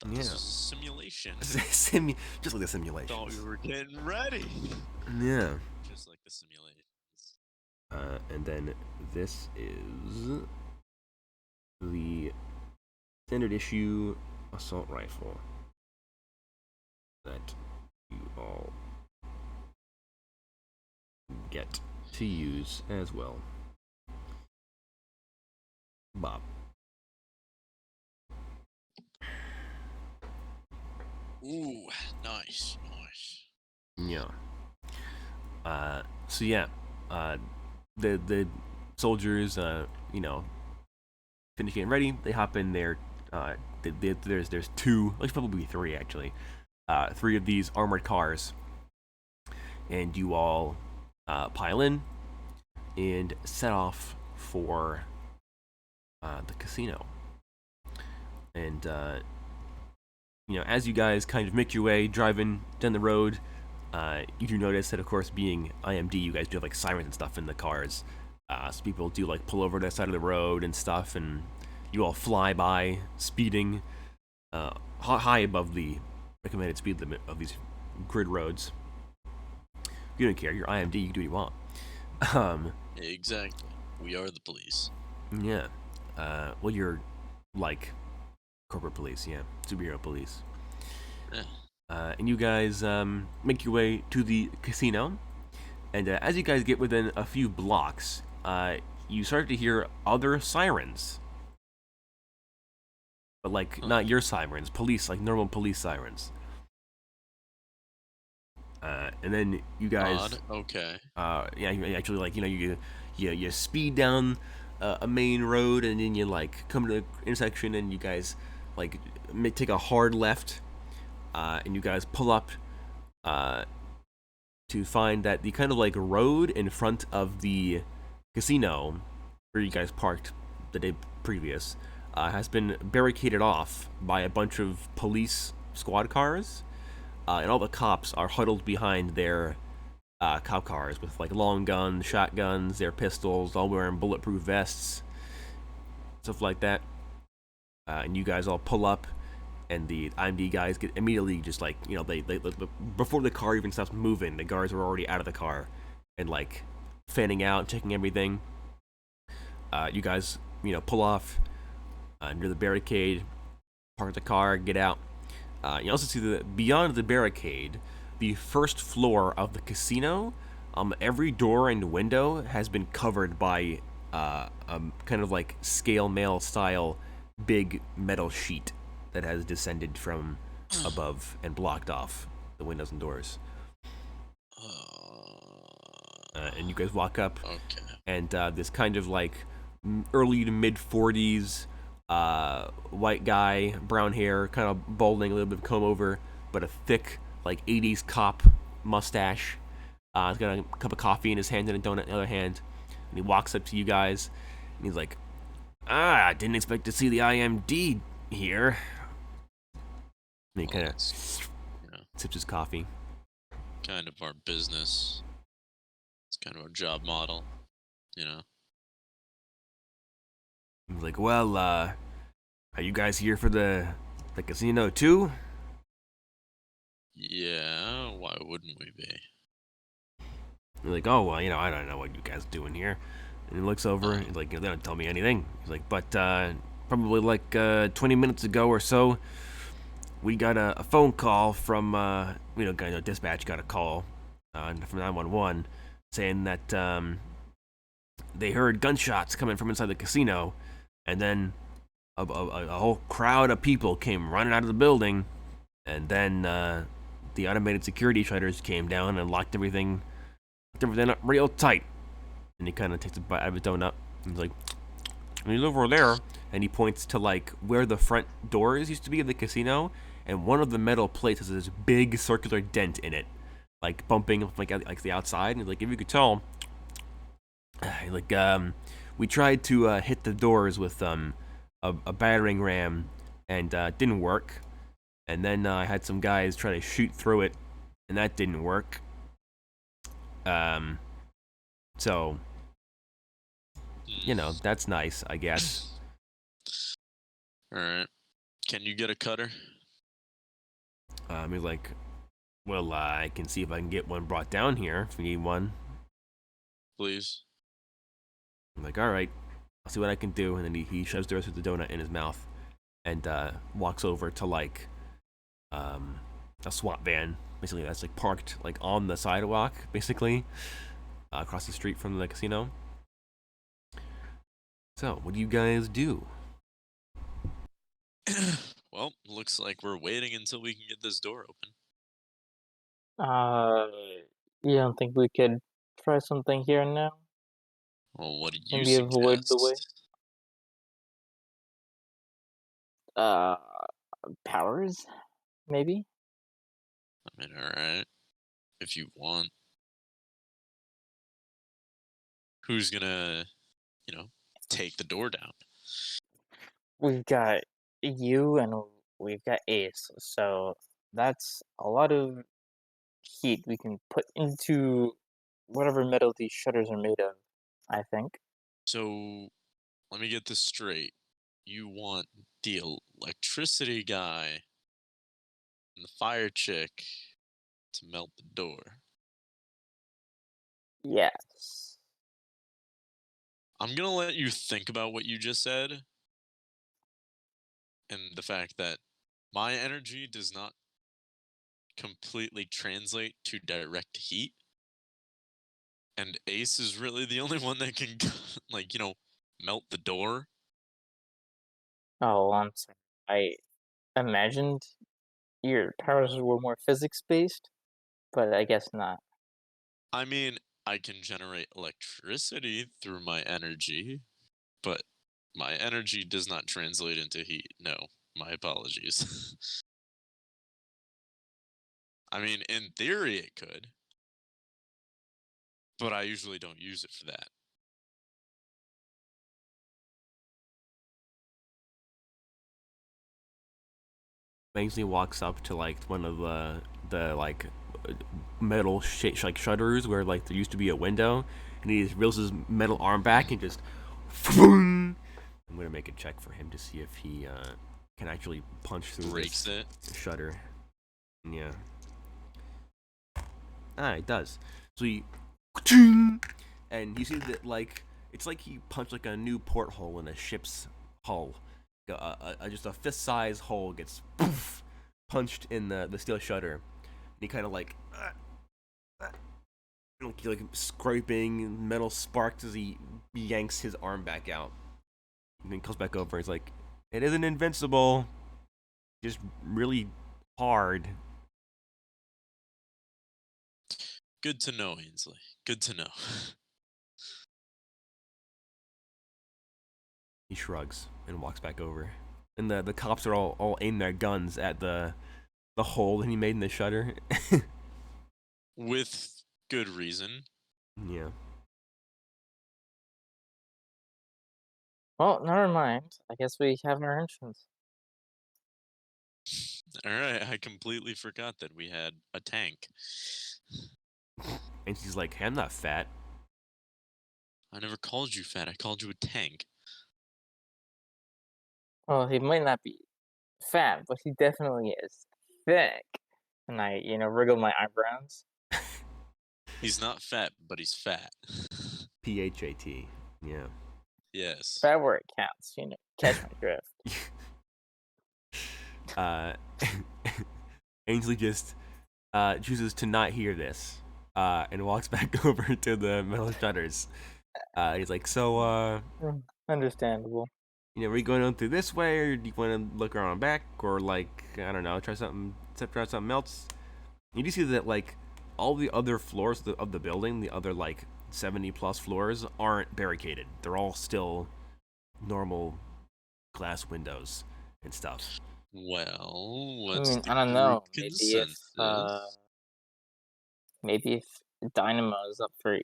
Yeah. This was a simulation. Just like the simulation. Thought we were getting ready. Yeah. Just like the simulations. And then this is the standard issue assault rifle that you all get to use as well. Bob. Ooh, nice. Yeah. So yeah, the soldiers, finish getting ready. They hop in there. There's two, like probably three actually, three of these armored cars, and you all pile in and set off for the casino. And as you guys kind of make your way driving down the road, you do notice that, of course, being IMD, you guys do have like sirens and stuff in the cars. So people do like pull over to the side of the road and stuff, and you all fly by, speeding high above the recommended speed limit of these grid roads. You don't care. You're IMD. You can do what you want. Exactly. We are the police. Yeah. Well, you're like corporate police. Yeah. Superhero police. Yeah. And you guys make your way to the casino. And as you guys get within a few blocks, you start to hear other sirens. But, like, not your sirens. Police, like normal police sirens. And then you guys... Odd. Okay. Yeah, you actually, like, you speed down a main road, and then you, like, come to the intersection, and you guys, like, take a hard left, and you guys pull up to find that the kind of, like, road in front of the casino, where you guys parked the day previous, has been barricaded off by a bunch of police squad cars, and all the cops are huddled behind their cop cars with like long guns, shotguns, their pistols, all wearing bulletproof vests, stuff like that. And you guys all pull up, and the IMD guys get immediately just like, they before the car even stops moving, the guards are already out of the car and like fanning out, checking everything. You guys, pull off near the barricade, park the car, get out. You also see that beyond the barricade, the first floor of the casino, every door and window has been covered by a kind of like scale mail style big metal sheet that has descended from above and blocked off the windows and doors. And you guys walk up, Okay. and this kind of like early to mid 40s white guy, brown hair, kind of balding, a little bit of comb over, but a thick like 80s cop mustache. He's got a cup of coffee in his hand and a donut in the other hand, and he walks up to you guys, and he's like, I didn't expect to see the IMD here. And he kind of sips his coffee. Kind of our business. It's kind of our job model, He's like, well, are you guys here for the casino too? Yeah, why wouldn't we be? You're like, oh, well, I don't know what you guys are doing here. And he looks over, he's like, they don't tell me anything. He's like, but probably like 20 minutes ago or so, we got a phone call from, dispatch got a call from 911 saying that they heard gunshots coming from inside the casino, and then a whole crowd of people came running out of the building, and then the automated security shutters came down and locked everything up real tight. And he kind of takes a bite out of a donut. And he's like, he's over there. And he points to like where the front doors used to be of the casino. And one of the metal plates has this big circular dent in it, like bumping like the outside. And he's like, if you could tell, like we tried to hit the doors with a battering ram, and didn't work. And then I had some guys try to shoot through it, and that didn't work. So you know, that's nice, I guess. All right. Can you get a cutter? He's like, well, I can see if I can get one brought down here if you need one. Please. I'm like, all right, I'll see what I can do. And then he shoves the rest of the donut in his mouth and walks over to like a SWAT van, basically that's like parked like on the sidewalk, basically across the street from the casino. So, what do you guys do? Well, looks like we're waiting until we can get this door open. You don't think we could try something here and now? Well, what do you Maybe avoid the way? suggest? Uh, powers? Maybe? I mean, all right. If you want. Who's gonna, take the door down? We've got you and we've got Ace, so that's a lot of heat we can put into whatever metal these shutters are made of, I think. So, let me get this straight. You want the electricity guy and the fire chick to melt the door. Yes. I'm gonna let you think about what you just said and the fact that my energy does not completely translate to direct heat. And Ace is really the only one that can, melt the door. Oh, I'm sorry. I imagined your powers were more physics based, but I guess not. I mean, I can generate electricity through my energy, but my energy does not translate into heat. No, my apologies. I mean, in theory it could, but I usually don't use it for that. Banksley walks up to like one of the like metal like shutters where like there used to be a window, and he just reels his metal arm back and just. I'm gonna make a check for him to see if he can actually punch through Breaks this it. shutter. Yeah. Ah, it does. So he, and you see that like it's like he punched like a new porthole in a ship's hull. Just a fist-sized hole gets poof, punched in the steel shutter. And he kind of like scraping metal sparks as he yanks his arm back out. And then comes back over. He's like, "It isn't invincible, just really hard." Good to know, Ainsley. Good to know. He shrugs and walks back over. And the cops are all aiming their guns at the hole that he made in the shutter. With good reason. Yeah. Well, never mind. I guess we have our entrance. Alright, I completely forgot that we had a tank. And she's like, "Hey, I'm not fat." I never called you fat, I called you a tank. Well, he might not be fat, but he definitely is thick. And I, wriggle my eyebrows. He's not fat, but he's fat. PHAT. Yeah. Yes. Fat where it counts, catch my drift. Ainsley just chooses to not hear this and walks back over to the metal shutters. He's like, "So, Understandable. are we going on through this way, or do you want to look around back, or like, I don't know, try something else?" You do see that like all the other floors of the building, the other like 70 plus floors aren't barricaded. They're all still normal glass windows and stuff. Well, I what's mean, the I don't group know. consensus? Maybe if Dynamo is up for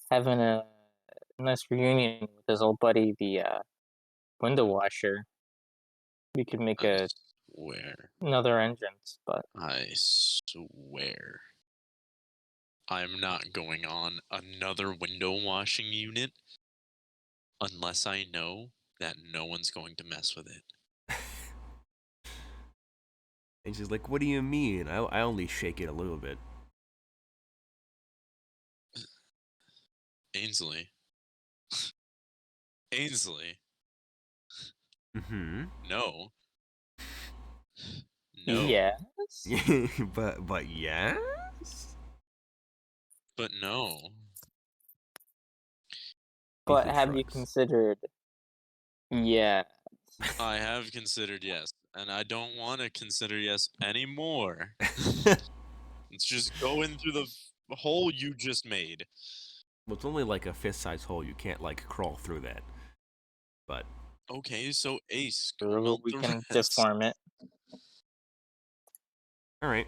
having a nice reunion with his old buddy, the window washer, we could make I swear. another entrance. But I swear. I'm not going on another window washing unit unless I know that no one's going to mess with it. And she's like, "What do you mean? I only shake it a little bit." Ainsley. Ainsley. Mm-hmm. No. No. yes, but yes. But no. but Ainsley have you shrugs. considered? Yeah, I have considered yes, and I don't want to consider yes anymore. Let's just go in through the hole you just made. Well, it's only like a fist-sized hole. You can't like crawl through that. But Okay, so Ace, go or melt we the can rest. deform it. all right.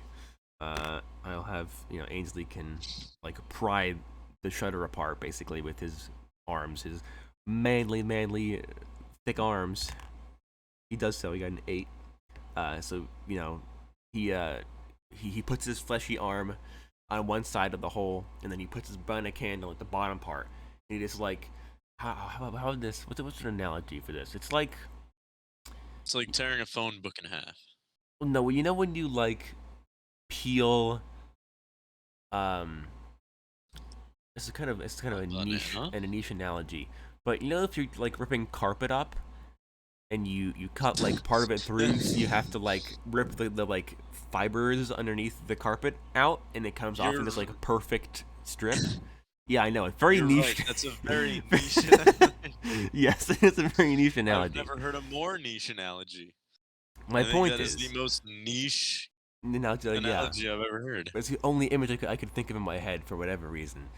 I'll have Ainsley can like pry the shutter apart basically with his arms, his manly, thick arms. He does so. He got an 8. So he puts his fleshy arm on one side of the hole, and then he puts his bionic hand on like the bottom part. And he just like how this what's an analogy for this? It's like It's like tearing a phone book in half. no, when you like peel it's kind of a Banana? niche analogy. But if you're like ripping carpet up and you cut like part of it through, so you have to like rip the like fibers underneath the carpet out, and it comes off in You're this like perfect strip. Yeah, I know, it's very you're right. niche. That's a very niche analogy. Yes, it's a very niche I've analogy. never heard a more niche analogy. My I think point that is the is, most niche yeah, analogy I've ever heard. it's the only image I could think of in my head for whatever reason.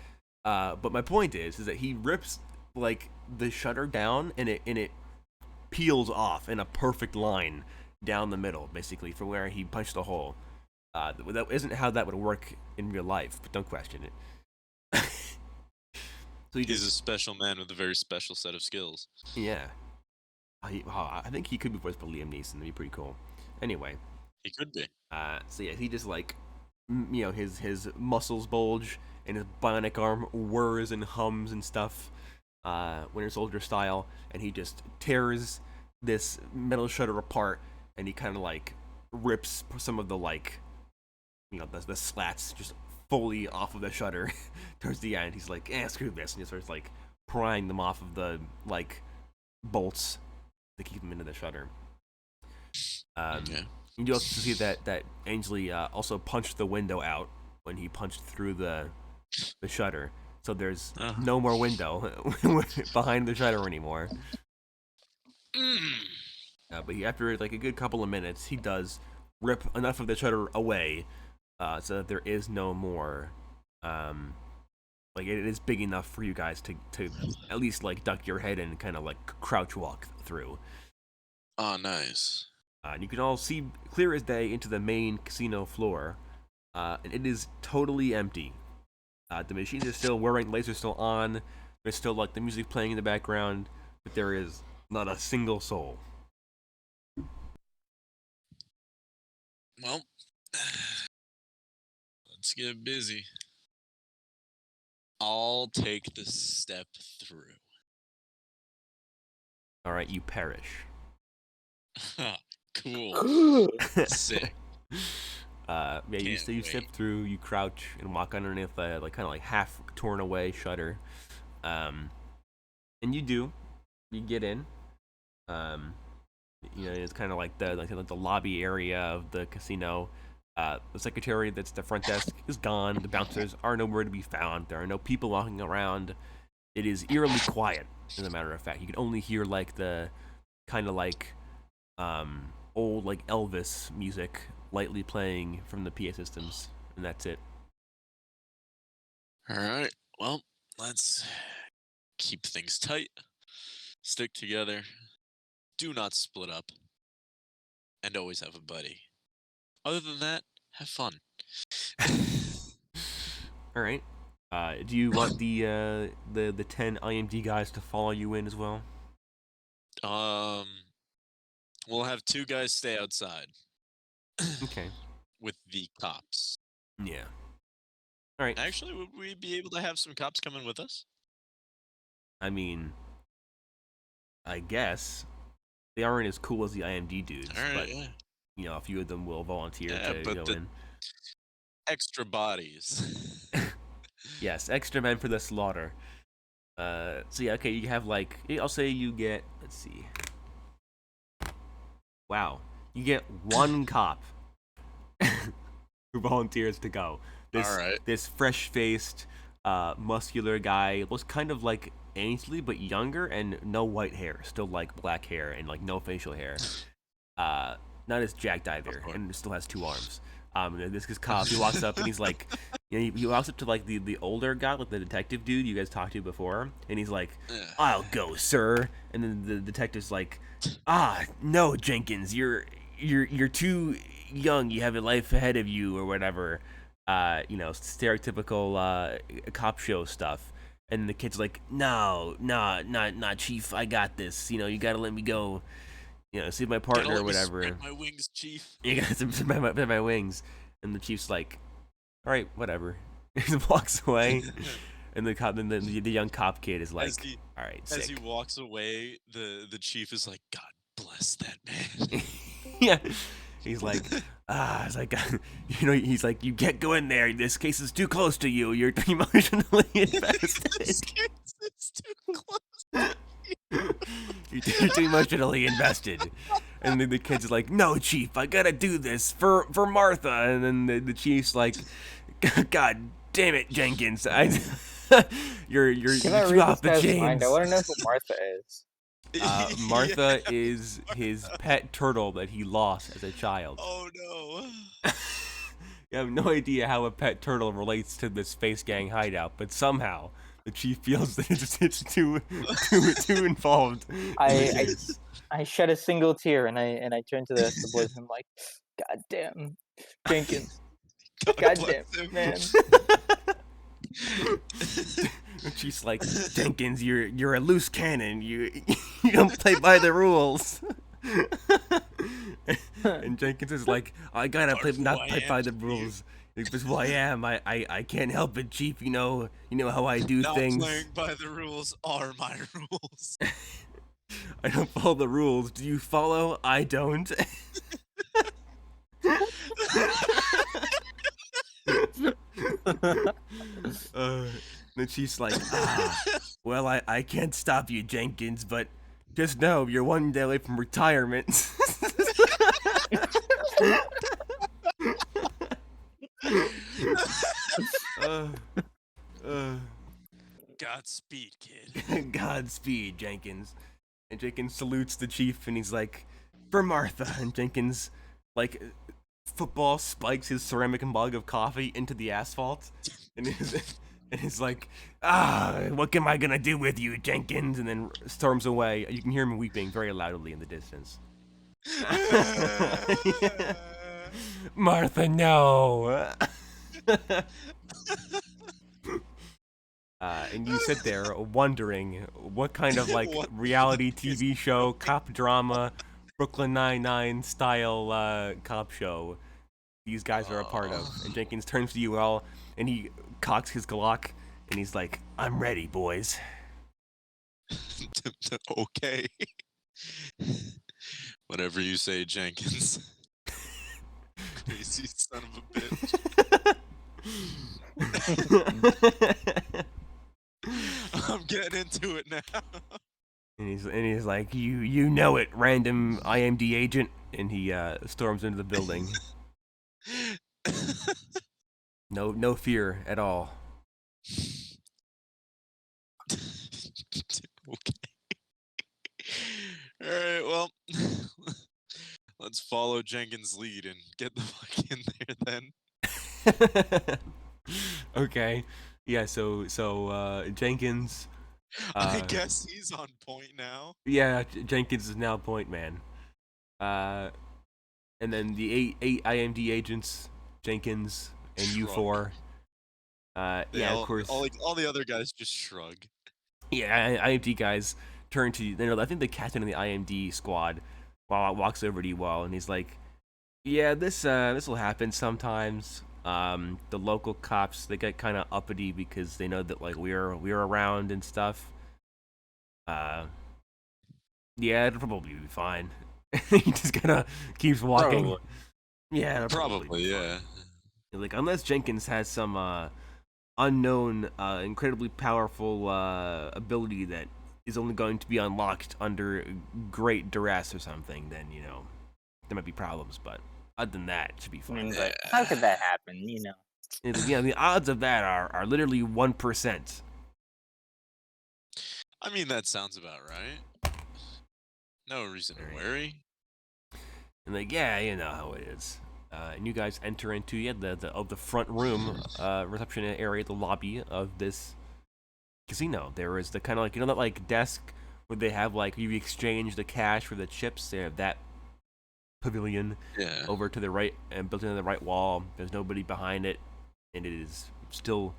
But my point is that he rips like the shutter down, and it peels off in a perfect line down the middle, basically from where he punched the hole. That isn't how that would work in real life, but don't question it. So He's a special man with a very special set of skills. yeah. I think he could be voiced by Liam Neeson. That'd be pretty cool. Anyway, He could be. so yeah, he just like, his muscles bulge and his bionic arm whirs and hums and stuff, Winter Soldier style, and he just tears this metal shutter apart, and he kind of like rips some of the like, the slats just fully off of the shutter towards the end. He's like, screw this, and he starts like prying them off of the like bolts to keep them into the shutter. Okay. You do also see that Ainsley also punched the window out when he punched through the shutter. So there's no more window behind the shutter anymore. But after like a good couple of minutes, he does rip enough of the shutter away so that there is no more. Like it is big enough for you guys to at least like duck your head and kind of like crouch walk through. Oh, nice. And you can all see clear as day into the main casino floor, and it is totally empty. The machines are still whirring, lights are still on. There's still like the music playing in the background, but there is not a single soul. Well, let's get busy. I'll take the step through. All right, you perish. Cool. Sick. Yeah, you Can't step wait. through, you crouch and walk underneath the like kind of like half torn away shutter, and you get in. Um, it's kind of like the lobby area of the casino. The secretary that's the front desk is gone. The bouncers are nowhere to be found. There are no people walking around. It is eerily quiet, as a matter of fact. You can only hear like the kind of like old like Elvis music lightly playing from the PA systems, and that's it. All right. Well, let's keep things tight, stick together, do not split up, and always have a buddy. Other than that, have fun. All right. Do you want the 10 IMD guys to follow you in as well? We'll have 2 guys stay outside. Okay. With the cops. Yeah. All right. Actually, would we be able to have some cops coming with us? I mean, I guess they aren't as cool as the IMD dudes, but a few of them will volunteer to but go in. Extra bodies. Yes, extra men for the slaughter. So yeah, okay, you have I'll say you get, let's see. Wow, you get 1 cop who volunteers to go. All right. This fresh-faced, muscular guy looks kind of like Ainsley, but younger and no white hair, still like black hair and like no facial hair. Not as jacked either, and still has 2 arms. This cop, he walks up and he's like, he walks up to like the older guy, like the detective dude you guys talked to before, and he's like, "I'll go, sir." And then the detective's like, "No, Jenkins, you're too young. You have a life ahead of you, or whatever." Stereotypical cop show stuff. And the kid's like, "No, not Chief. I got this. You gotta let me go. See my partner or whatever. Spread my wings, Chief. You gotta spread my wings." And the Chief's like, "All right, whatever." He walks away, and the young cop kid is like, "All right, sick." As he walks away, the Chief is like, "God bless that man." Yeah. He's like, he's like, "You can't go in there. This case is too close to you. You're emotionally invested." This case is too close. You're too emotionally invested. And then the kid's like, "No, Chief, I gotta do this for Martha." And then the Chief's like, "God damn it, Jenkins, you're too off the chains." Mind? I want to know who Martha is. Martha is his pet turtle that he lost as a child. Oh no. You have no idea how a pet turtle relates to this Space Gang hideout, but somehow the Chief feels that it's too involved. I shed a single tear and I turned to the boys and I'm like, "God damn, Jenkins, God damn, man." She's like, "Jenkins, you're a loose cannon. You don't play by the rules." And Jenkins is like, "I gotta play by the rules. It's who I am. I can't help it, Chief. You know how I do things. Not playing by the rules are my rules." I don't follow the rules. Do you follow? I don't. Then she's like, "Well, I can't stop you, Jenkins, but just know you're 1 day away from retirement." Godspeed, kid. Godspeed, Jenkins. And Jenkins salutes the Chief, and he's like, "For Martha." And Jenkins, like, football spikes his ceramic mug of coffee into the asphalt, and he's like, "What am I gonna do with you, Jenkins?" And then storms away. You can hear him weeping very loudly in the distance. "Martha, no." And you sit there wondering what kind of reality TV show, cop drama, Brooklyn Nine-Nine style cop show these guys are a part of. And Jenkins turns to you all, and he cocks his Glock, and he's like, "I'm ready, boys." Okay. Whatever you say, Jenkins. Crazy son of a bitch. I'm getting into it now. And he's like, you know it, random IMD agent," and he storms into the building. No fear at all. Okay. All right. Well, let's follow Jenkins' lead and get the fuck in there then. Okay. Yeah, so Jenkins. I guess he's on point now. Yeah, Jenkins is now point man. And then the eight IMD agents, Jenkins and you Shrug. four. Yeah, of course. All the other guys just shrug. Yeah, IMD guys turn to you. I think the captain of the IMD squad walks over to you all, and he's like, "Yeah, this will happen sometimes. The local cops, they get kind of uppity because they know that like we're around and stuff. Uh, yeah, it'll probably be fine." He just kind of keeps walking. Probably. Yeah, it'll Probably, be yeah. fine. Like unless Jenkins has some unknown, incredibly powerful ability that is only going to be unlocked under great duress or something, then there might be problems. But other than that, it should be I fine. mean, but how could that happen? The odds of that are literally 1%. I mean, that sounds about right. No reason to worry. And like, yeah, you know how it is. And you guys enter into the front room, reception area, the lobby of this casino. There is the kind of like that like desk where they have like you exchange the cash for the chips. They have that pavilion over to the right and built into the right wall. There's nobody behind it, and it is still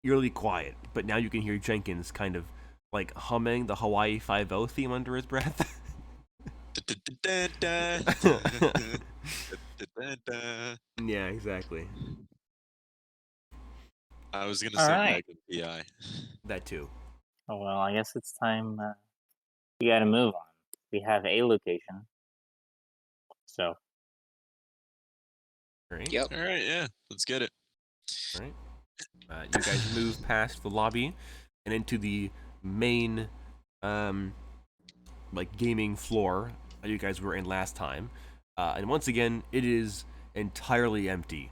eerily quiet. But now you can hear Jenkins kind of like humming the Hawaii 5-0 theme under his breath. Yeah, exactly. I was gonna All say right. Magnum PI. That too. Oh, well, I guess it's time. We got to move on. We have a location. So. Right. Yep. All right, yeah, let's get it. Right. You guys move past the lobby and into the main, like gaming floor that you guys were in last time. And once again, it is entirely empty.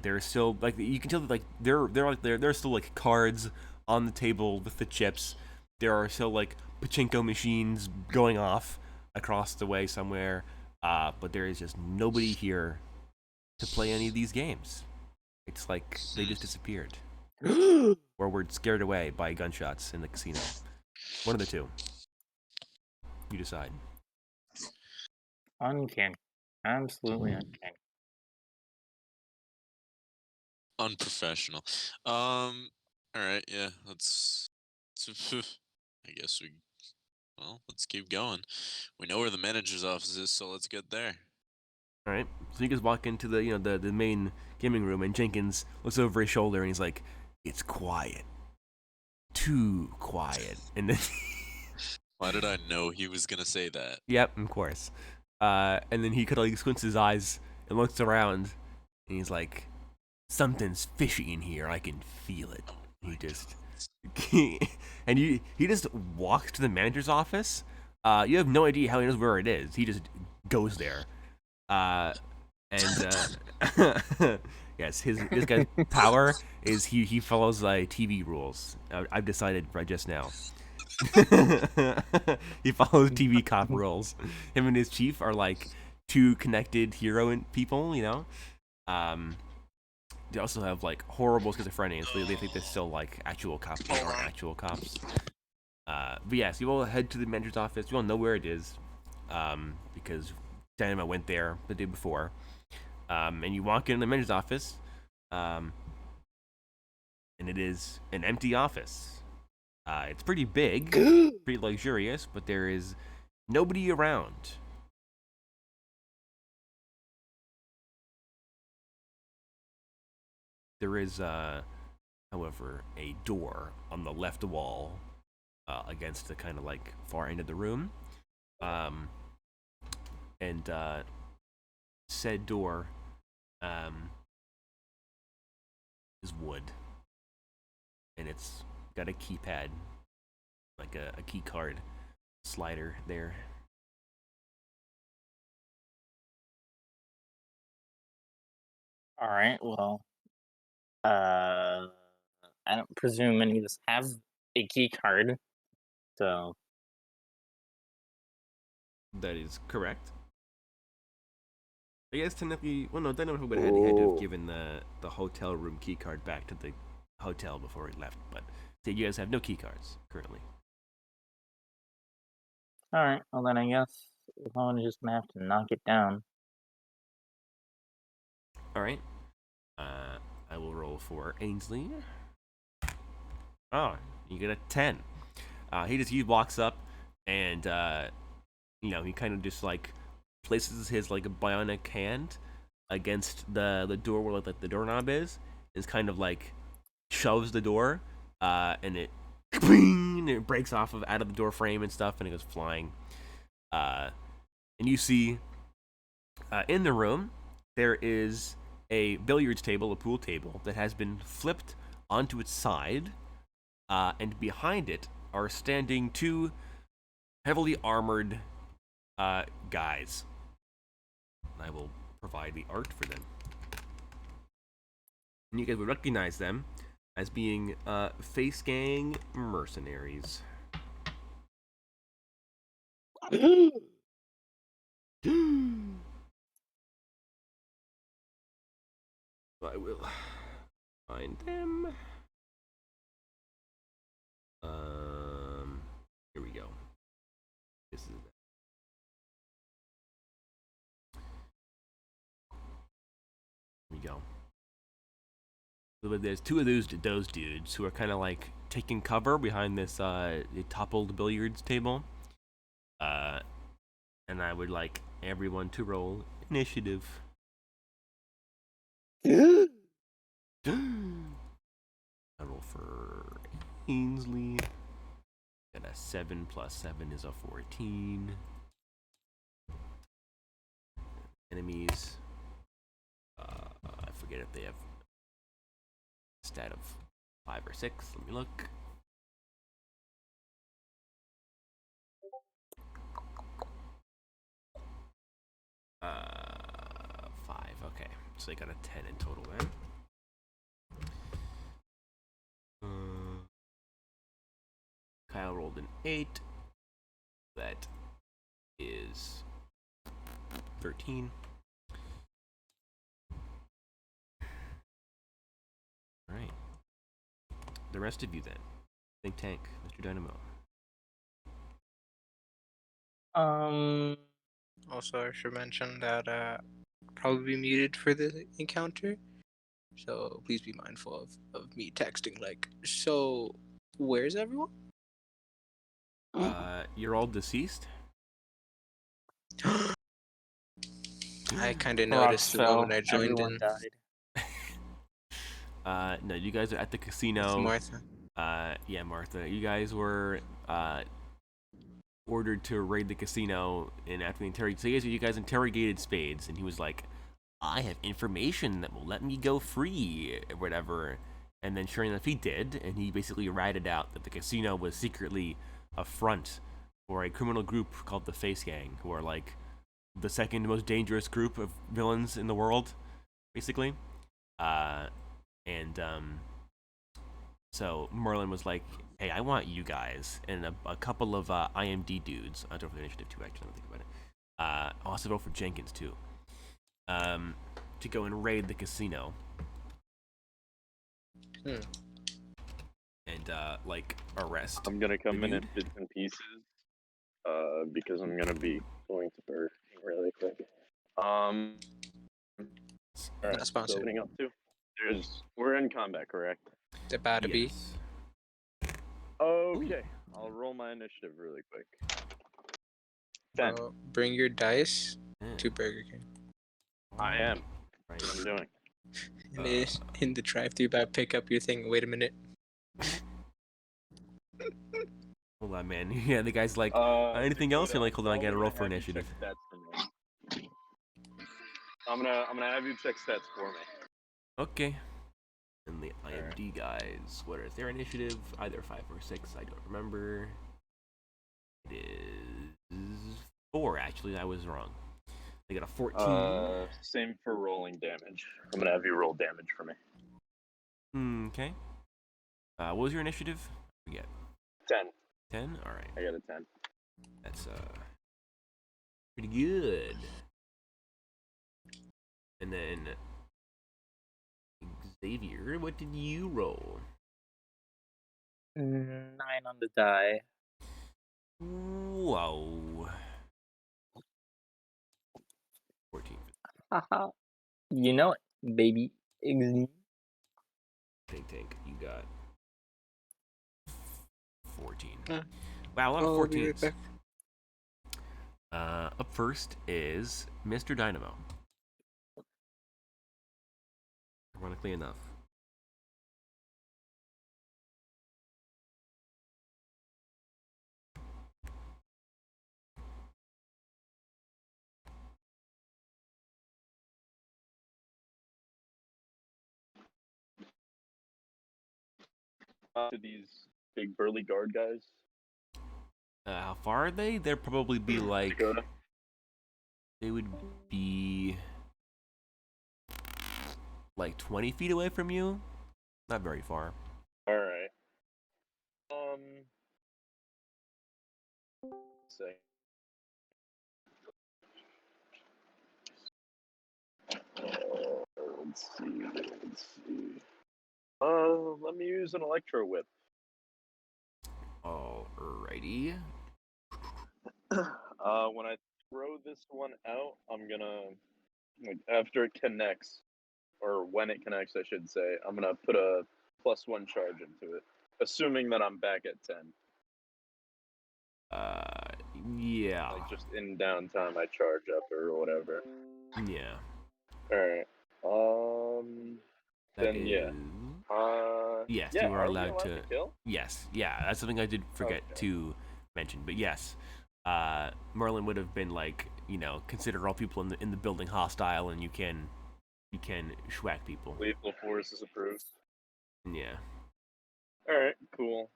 There's still like you can tell that like there's still like cards on the table with the chips. There are still like pachinko machines going off across the way somewhere. But there is just nobody here to play any of these games. It's like they just disappeared. Or were scared away by gunshots in the casino. One of the two. You decide. Uncanny. Absolutely uncanny. Unprofessional. All right, yeah, let's. I guess let's keep going. We know where the manager's office is, so let's get there. All right. So you guys walk into the main gaming room, and Jenkins looks over his shoulder, and he's like, "It's quiet, too quiet." And then, Why did I know he was gonna say that? yep, of course. And then he kind of like squints his eyes and looks around, and he's like, "Something's fishy in here. I can feel it." He just, and he just walks to the manager's office. You have no idea how he knows where it is. He just goes there. Yes, this guy's power is he follows TV rules. I've decided right just now. He follows TV cop rules. Him and his chief are like two connected hero people, They also have like horrible schizophrenia, so they think they're still like actual cops. They aren't actual cops. But yes, you all head to the manager's office. You all know where it is, because Dynamite went there the day before. And you walk in the manager's office, and it is an empty office. It's pretty big, pretty luxurious, but there is nobody around. There is, however, a door on the left wall against the kind of like far end of the room. And said door is wood, and it's got a keypad, like a key card slider there. All right. Well, I don't presume any of us have a key card, so. That is correct. I guess technically, well, no, Dynamite would have had to have given the hotel room key card back to the hotel before he left. But so you guys have no key cards currently. Alright, well then I guess I'm just gonna have to knock it down. Alright. I will roll for Ainsley. Oh, you get a 10. He walks up and he kind of just like places his like bionic hand against the door where like the doorknob is kind of like shoves the door, and it breaks off out of the door frame and stuff, and it goes flying. And you see in the room there is a billiards table, a pool table that has been flipped onto its side, and behind it are standing two heavily armored guys. I will provide the art for them. And you guys would recognize them as being Face Gang mercenaries. I will find them. Here we go. This is Here we go. So there's two of those dudes who are kind of like taking cover behind this toppled billiards table. And I would like everyone to roll initiative. I roll for Ainsley. Got a 7 plus 7 is a 14. Enemies. I forget if they have a stat of 5 or 6. Let me look. Uh, 5. Okay, so they got a 10 in total then. Kyle rolled an 8. That is 13. Alright. The rest of you then. Think Tank, Mr. Dynamo. Also, I should mention that probably be muted for the encounter, so please be mindful of me texting like, so where's everyone? You're all deceased? I kind of noticed the moment I joined Everyone in. died. No, you guys are at the casino. Martha. Yeah, Martha. You guys were ordered to raid the casino, and after the interrogation, so you guys interrogated Spades, and he was like, I have information that will let me go free, or whatever. And then sure enough, he did, and he basically ratted out that the casino was secretly a front for a criminal group called the Face Gang, who are like the second most dangerous group of villains in the world, basically. So Merlin was like, hey, I want you guys and a couple of IMD dudes. I don't know for the initiative too, actually. I don't think about it. I also vote for Jenkins too. To go and raid the casino. And like arrest. I'm gonna come in bits and pieces. Because I'm gonna be going to Burger King really quick. Alright, Not sponsored. so opening up too. We're in combat, correct? About to be. Okay, I'll roll my initiative really quick. 10. Bring your dice to Burger King. I am. Right, what I'm doing. In the drive-thru, about pick up your thing. Wait a minute. Hold on, man. Yeah, the guy's like, anything else? You're like, hold on, I gotta roll for initiative. I'm gonna have you check stats for me. Okay. And the IMD guys, what is their initiative? Either 5 or 6, I don't remember. It is 4, actually. I was wrong. They got a 14. Same for rolling damage. I'm gonna have you roll damage for me. Okay. What was your initiative? I forget. 10. 10? Alright. I got a 10. That's pretty good. And then Xavier, what did you roll? 9 on the die. Whoa. 14. Haha. You know it, baby. Tank, you got 14. Wow, a lot of I'll be right 14s. back. Up first is Mr. Dynamo. Ironically enough. To these big burly guard guys. How far are they? They'd probably be like... Kode. They would be... like 20 feet away from you? Not very far. Alright. Say. Let's see. Let me use an electro whip. Alrighty. When I throw this one out, I'm gonna, like, after it connects, or when it connects, I should say, I'm gonna put a +1 charge into it, assuming that I'm back at 10. Yeah. Like, just in downtime, I charge up or whatever. Yeah. Alright. That Then, is... yeah. Yes, Yeah, you are we allowed to... kill? Yes, yeah, that's something I did forget to mention. But yes, Merlin would have been like, you know, consider all people in the building hostile, and you can schwack people. Lethal force is approved. Yeah. Alright, cool.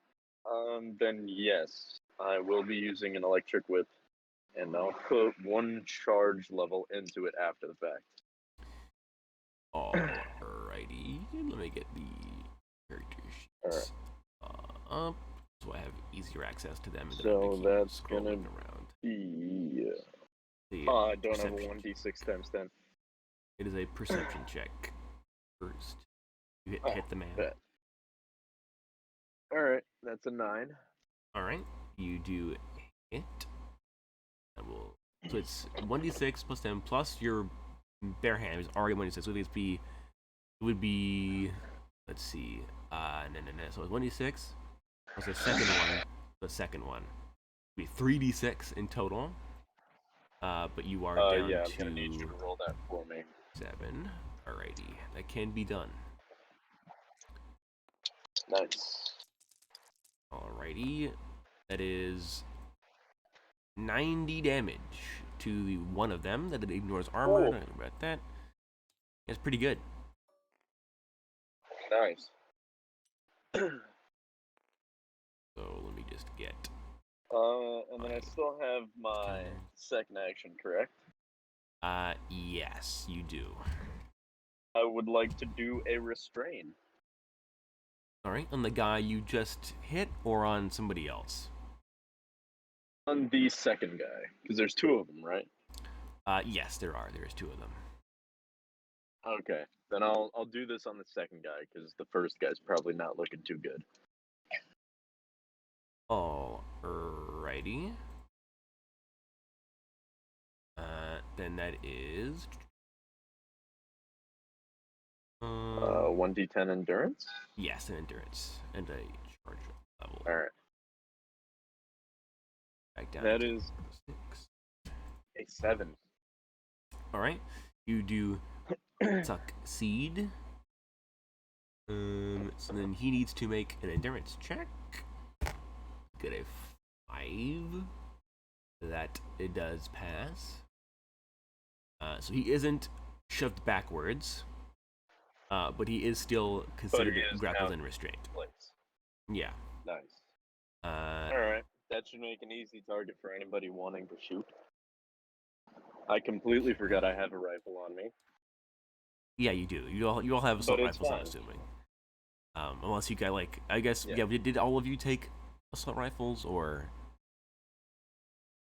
Then yes, I will be using an electric whip, and I'll put 1 charge level into it after the fact. Alrighty. Let me get the character sheets up, so I have easier access to them. And So that's gonna around. be. The, I don't have a perception. 1d6 times 10. It is a perception check first. You hit the man. Bet. Alright, that's a 9. Alright, you do hit. So it's 1d6 plus 10 plus your bare hand is already 1d6. So it would be, let's see, no. So it's 1d6 plus the second one. The second one would be 3d6 in total. But you are down Yeah, I'm to gonna need you to roll that for me. 7. Alrighty, that can be done. Nice. Alrighty, that is 90 damage to the one of them that it ignores armor. Oh. Don't know about that. That's pretty good. Nice. So let me just get. And then I still have my second action, correct? Yes, you do. I would like to do a restrain. Alright, on the guy you just hit or on somebody else? On the second guy, because there's 2 of them, right? Yes, there are. There's 2 of them. Okay, then I'll do this on the second guy, because the first guy's probably not looking too good. Alrighty. Then that is 1d10 endurance? yes, an endurance and a charge level. Alright. Back down. That to is 6. a 7. Alright. You do succeed. So then he needs to make an endurance check. Get a 5. That it does pass. So he isn't shoved backwards, but he is still considered grappled and restrained. Place. Yeah. Nice. Uh, Alright, that should make an easy target for anybody wanting to shoot. I completely forgot I have a rifle on me. yeah, you do. You all have assault But it's rifles, I'm fine. assuming. Unless you got like, I guess, Yeah. Did all of you take assault rifles, or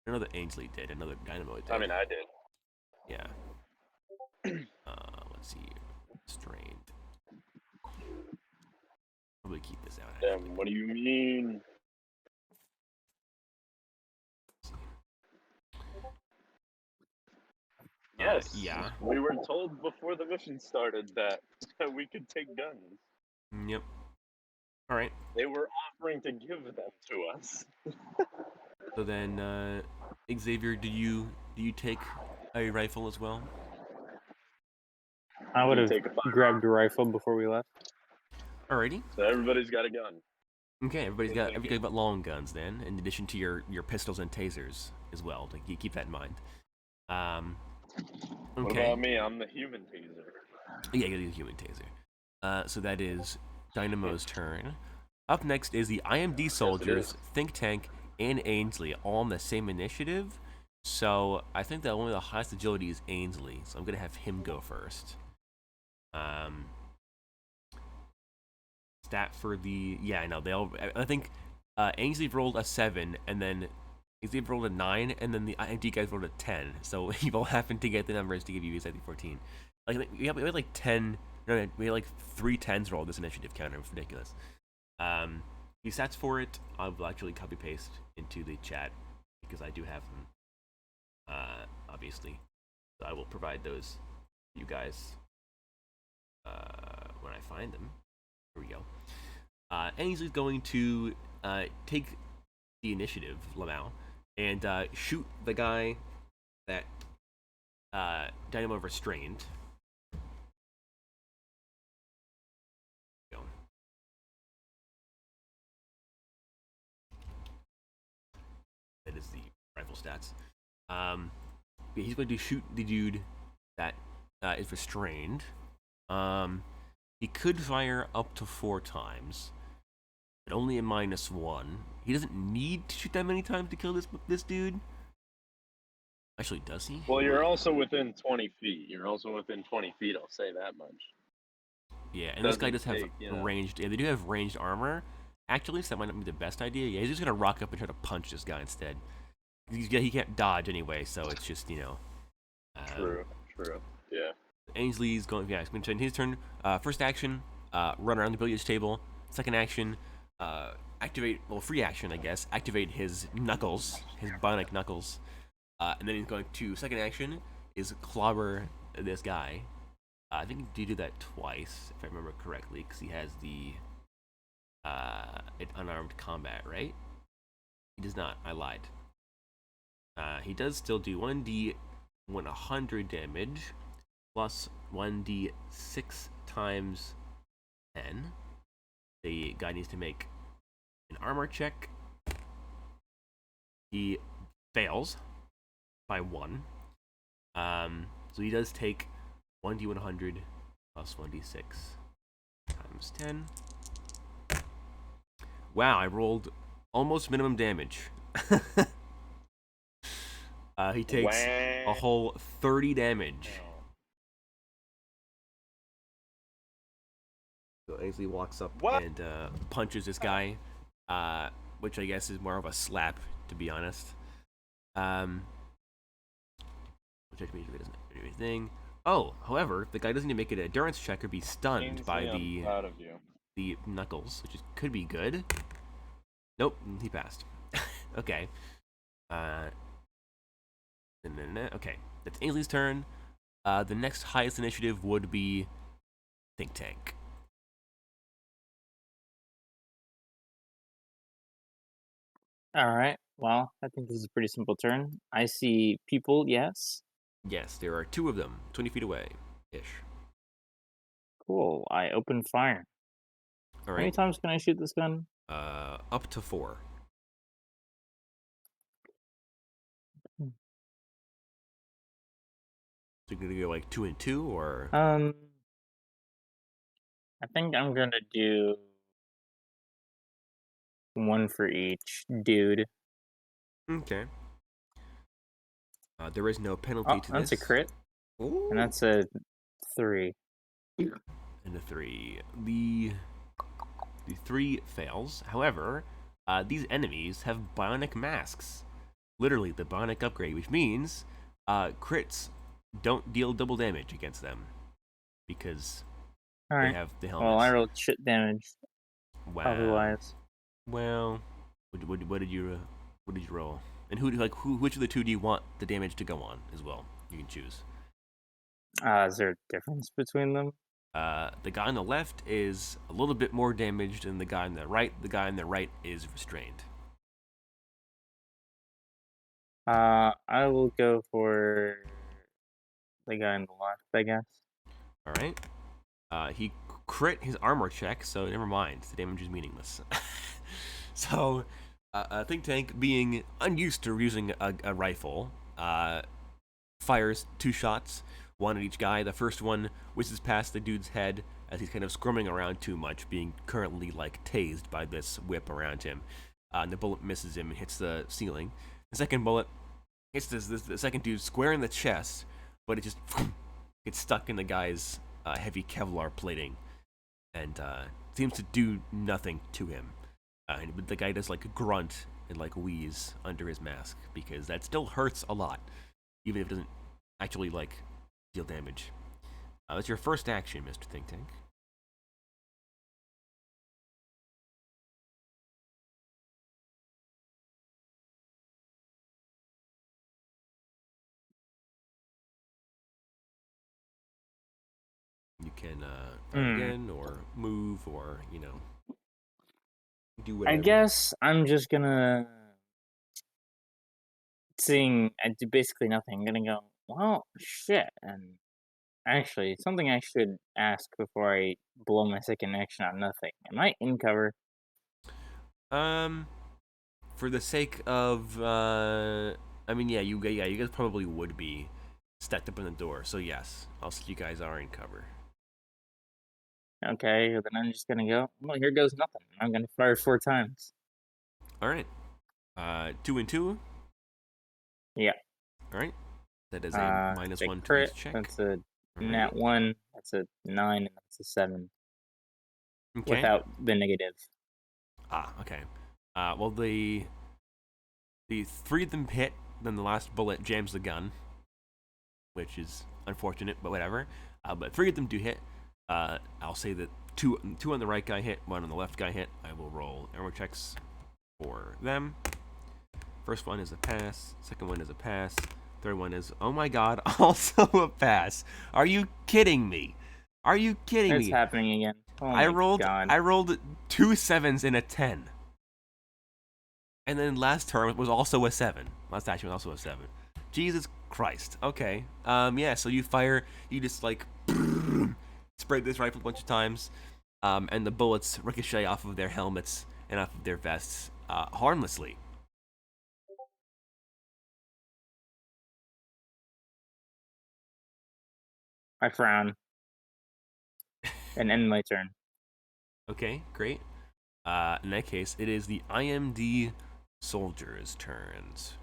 I know that Ainsley did, another Dynamo did. I mean, I did. Yeah. Let's see. Strained. Probably keep this out. Damn, what do you mean? Yes. Yeah. We were told before the mission started that we could take guns. Yep. All right. They were offering to give them to us. So then, Xavier, do you take a rifle as well? I would have take a firearm. grabbed a rifle before we left. Alrighty. So everybody's got a gun. Okay, everybody's got long guns then, in addition to your pistols and tasers as well. Like, you keep that in mind. Okay. What about me? I'm the human taser. Yeah, you're the human taser. So that is Dynamo's turn. Up next is the IMD soldiers, Think Tank, and Ainsley, all on the same initiative. So I think that only the highest agility is Ainsley, so I'm gonna have him go first. Stat for the I think Ainsley rolled a 7, and then Ainsley rolled a 9, and then the IMD guys rolled a 10. So you all happened to get the numbers to give you exactly 14. Like we had like 10. No, we had like 3 10s rolled this initiative counter. It was ridiculous. The stats for it, I'll actually copy paste into the chat because I do have them. Obviously, so I will provide those to you guys when I find them. Here we go. Ainsley's going to take the initiative, Lamau, and shoot the guy that Dynamo restrained. Go. That is the rifle stats. He's going to shoot the dude that is restrained. He could fire up to 4 times, but only a -1. He doesn't need to shoot that many times to kill this dude. Actually, does he? Well, you're also within 20 feet. I'll say that much. Yeah, and this guy does have ranged. Yeah, they do have ranged armor. Actually, so that might not be the best idea. Yeah, he's just gonna rock up and try to punch this guy instead. He can't dodge anyway, so it's just True. Yeah. Ainsley's going. Yeah, it's going to turn his turn. First action, run around the billiards table. Second action, activate. Well, free action, I guess. Activate his knuckles, his bionic knuckles. And then he's going to second action is clobber this guy. I think he did that twice, if I remember correctly, because he has the unarmed combat, right? He does not. I lied. He does still do 1d 100 damage plus 1d6 times 10. The guy needs to make an armor check. He fails by 1. So he does take 1d 100 plus 1d6 times 10. Wow, I rolled almost minimum damage. He takes a whole 30 damage. So Ainsley walks up and punches this guy, which I guess is more of a slap, to be honest. Which actually doesn't do anything. Oh, however, the guy doesn't need to make an endurance check or be stunned by the knuckles, which could be good. Nope, he passed. Okay. Okay, that's Ainsley's turn. The next highest initiative would be Think Tank. All right. Well, I think this is a pretty simple turn. I see people, yes. Yes, there are 2 of them, 20 feet away, ish. Cool. I open fire. All right. How many times can I shoot this gun? Up to 4. So you're gonna go like 2 and 2, or? I think I'm gonna do 1 for each dude. Okay. There is no penalty to that's this. a crit. Ooh. And that's a 3. And a 3. The 3 fails. However, these enemies have bionic masks. Literally the bionic upgrade, which means crits don't deal double damage against them because they have the helmets. Well, I rolled shit damage. Wow. otherwise. Well, what did you roll? And which of the two do you want the damage to go on as well? You can choose. Is there a difference between them? The guy on the left is a little bit more damaged than the guy on the right. The guy on the right is restrained. I will go for the guy on the left, I guess. All right. He crit his armor check, so never mind. The damage is meaningless. So, Think Tank, being unused to using a rifle, fires 2 shots, 1 at each guy. The first one whizzes past the dude's head as he's kind of squirming around too much, being currently like tased by this whip around him. And the bullet misses him and hits the ceiling. The second bullet hits the second dude square in the chest, but it just gets stuck in the guy's heavy Kevlar plating and seems to do nothing to him. But the guy does like grunt and like wheeze under his mask because that still hurts a lot, even if it doesn't actually like deal damage. That's your first action, Mr. Think Tank. You can fight again, or move, or do whatever. I guess I'm just gonna, seeing I do basically nothing, I'm gonna go, well, shit, and actually, something I should ask before I blow my second action on nothing. Am I in cover? For the sake of, you guys probably would be stacked up in the door, so yes, I'll say you guys are in cover. Okay, then I'm just gonna go, well, here goes nothing. I'm gonna fire 4 times. Alright. 2 and 2? Yeah. Alright. That is a minus the 1 to crit, each check. that's a Alright. nat 1, that's a 9, and that's a 7. Okay. Without the negative. Okay. Well, the 3 of them hit, then the last bullet jams the gun, which is unfortunate, but whatever. But 3 of them do hit. I'll say that two on the right guy hit, 1 on the left guy hit. I will roll armor checks for them. First one is a pass. Second one is a pass. Third one is, oh my god, also a pass. Are you kidding me? Are you kidding me? It's happening again. Oh I rolled God. 2 7s and a 10. And then last turn was also a 7. Last action was also a 7. Jesus Christ. Okay. So you just like spray this rifle a bunch of times, and the bullets ricochet off of their helmets and off of their vests harmlessly. I frown. And end my turn. Okay, great. In that case, it is the IMD soldiers' turns.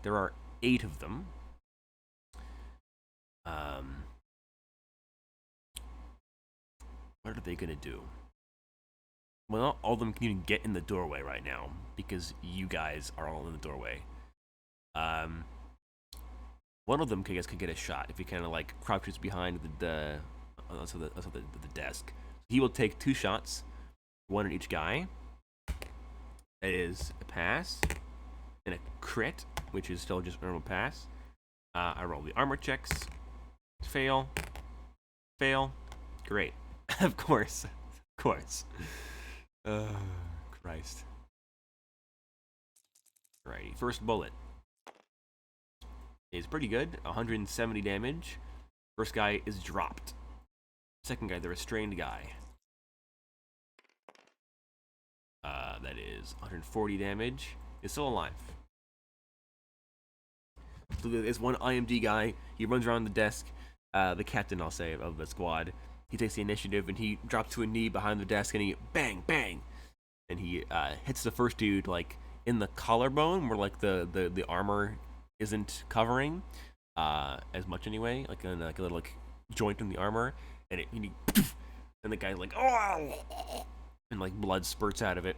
There are 8 of them. What are they gonna do? Well, not all of them can even get in the doorway right now because you guys are all in the doorway. One of them, I guess, could get a shot if he kind of like crouches behind the desk. He will take 2 shots, 1 at each guy. That is a pass and a crit, which is still just a normal pass. I roll the armor checks. Fail. Great. Of course. Christ. Alrighty, first bullet is pretty good, 170 damage. First guy is dropped. Second guy, the restrained guy. That is 140 damage. Is still alive. So there's one IMD guy. He runs around the desk. The captain, I'll say, of the squad. He takes the initiative and he drops to a knee behind the desk and he bang, bang, and he hits the first dude like in the collarbone where like the armor isn't covering as much anyway, like in like a little like joint in the armor, and and the guy like and like blood spurts out of it,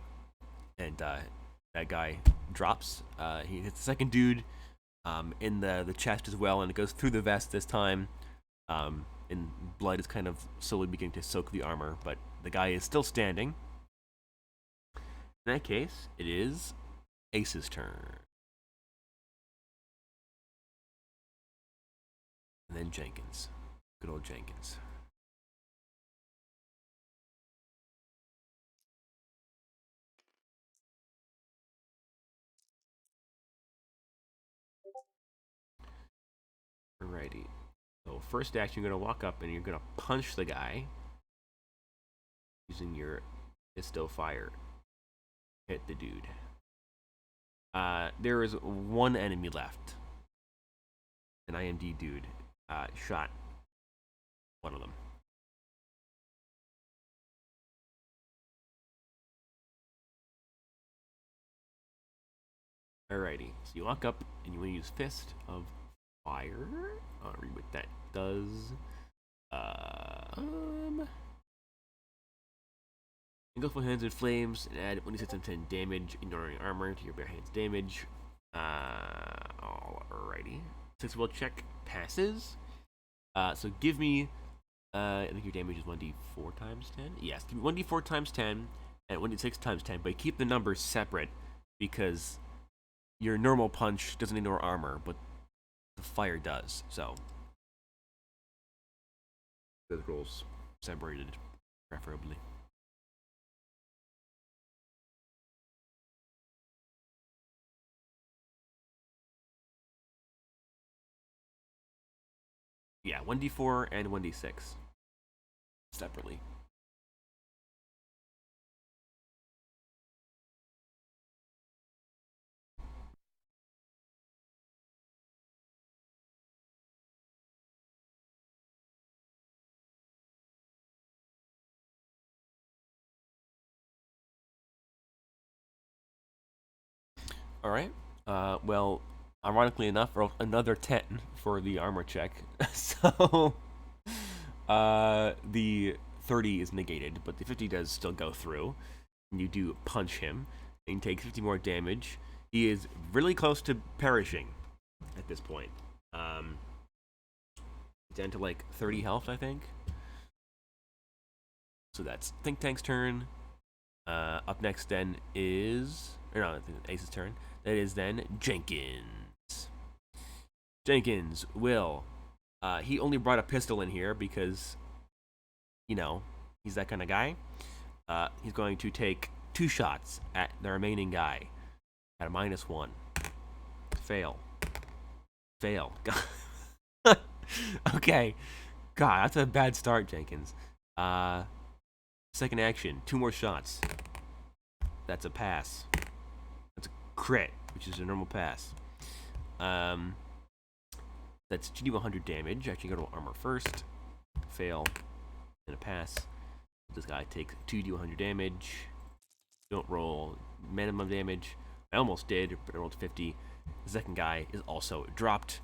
and that guy drops. He hits the second dude in the chest as well, and it goes through the vest this time. And blood is kind of slowly beginning to soak the armor, but the guy is still standing. In that case, it is Ace's turn. And then Jenkins. Good old Jenkins. Alrighty. So first action, you're going to walk up and you're going to punch the guy using your Pisto Fire. Hit the dude. There is one enemy left. An IMD dude shot one of them. Alrighty, so you walk up and you want to use Fist of Fire. I'll read what that does. Engulf with hands in flames and add 1d6 damage, ignoring armor to your bare hands damage. Alrighty. 6 will check passes. So give me, I think your damage is 1d4 times 10? Yes, give me 1d4 times 10 and 1d6 times 10, but keep the numbers separate because your normal punch doesn't ignore armor, but the fire does, so. Those rolls separated, preferably. Yeah, 1d4 and 1d6 separately. All right. Well, ironically enough, roll another 10 for the armor check. So, the 30 is negated, but the 50 does still go through. And you do punch him, and you take 50 more damage. He is really close to perishing at this point. Down to like 30 health, I think. So that's Think Tank's turn. Up next then is, or no, Ace's turn. That is then Jenkins. Jenkins will, he only brought a pistol in here because, you know, he's that kind of guy. He's going to take 2 shots at the remaining guy at a -1. Fail. Fail. Okay. God, that's a bad start, Jenkins. Second action, 2 more shots. That's a pass. That's a crit, which is a normal pass. That's 2d100 damage. Actually, go to armor first. Fail. And a pass. This guy takes 2d100 damage. Don't roll minimum damage. I almost did, but I rolled 50. The second guy is also dropped.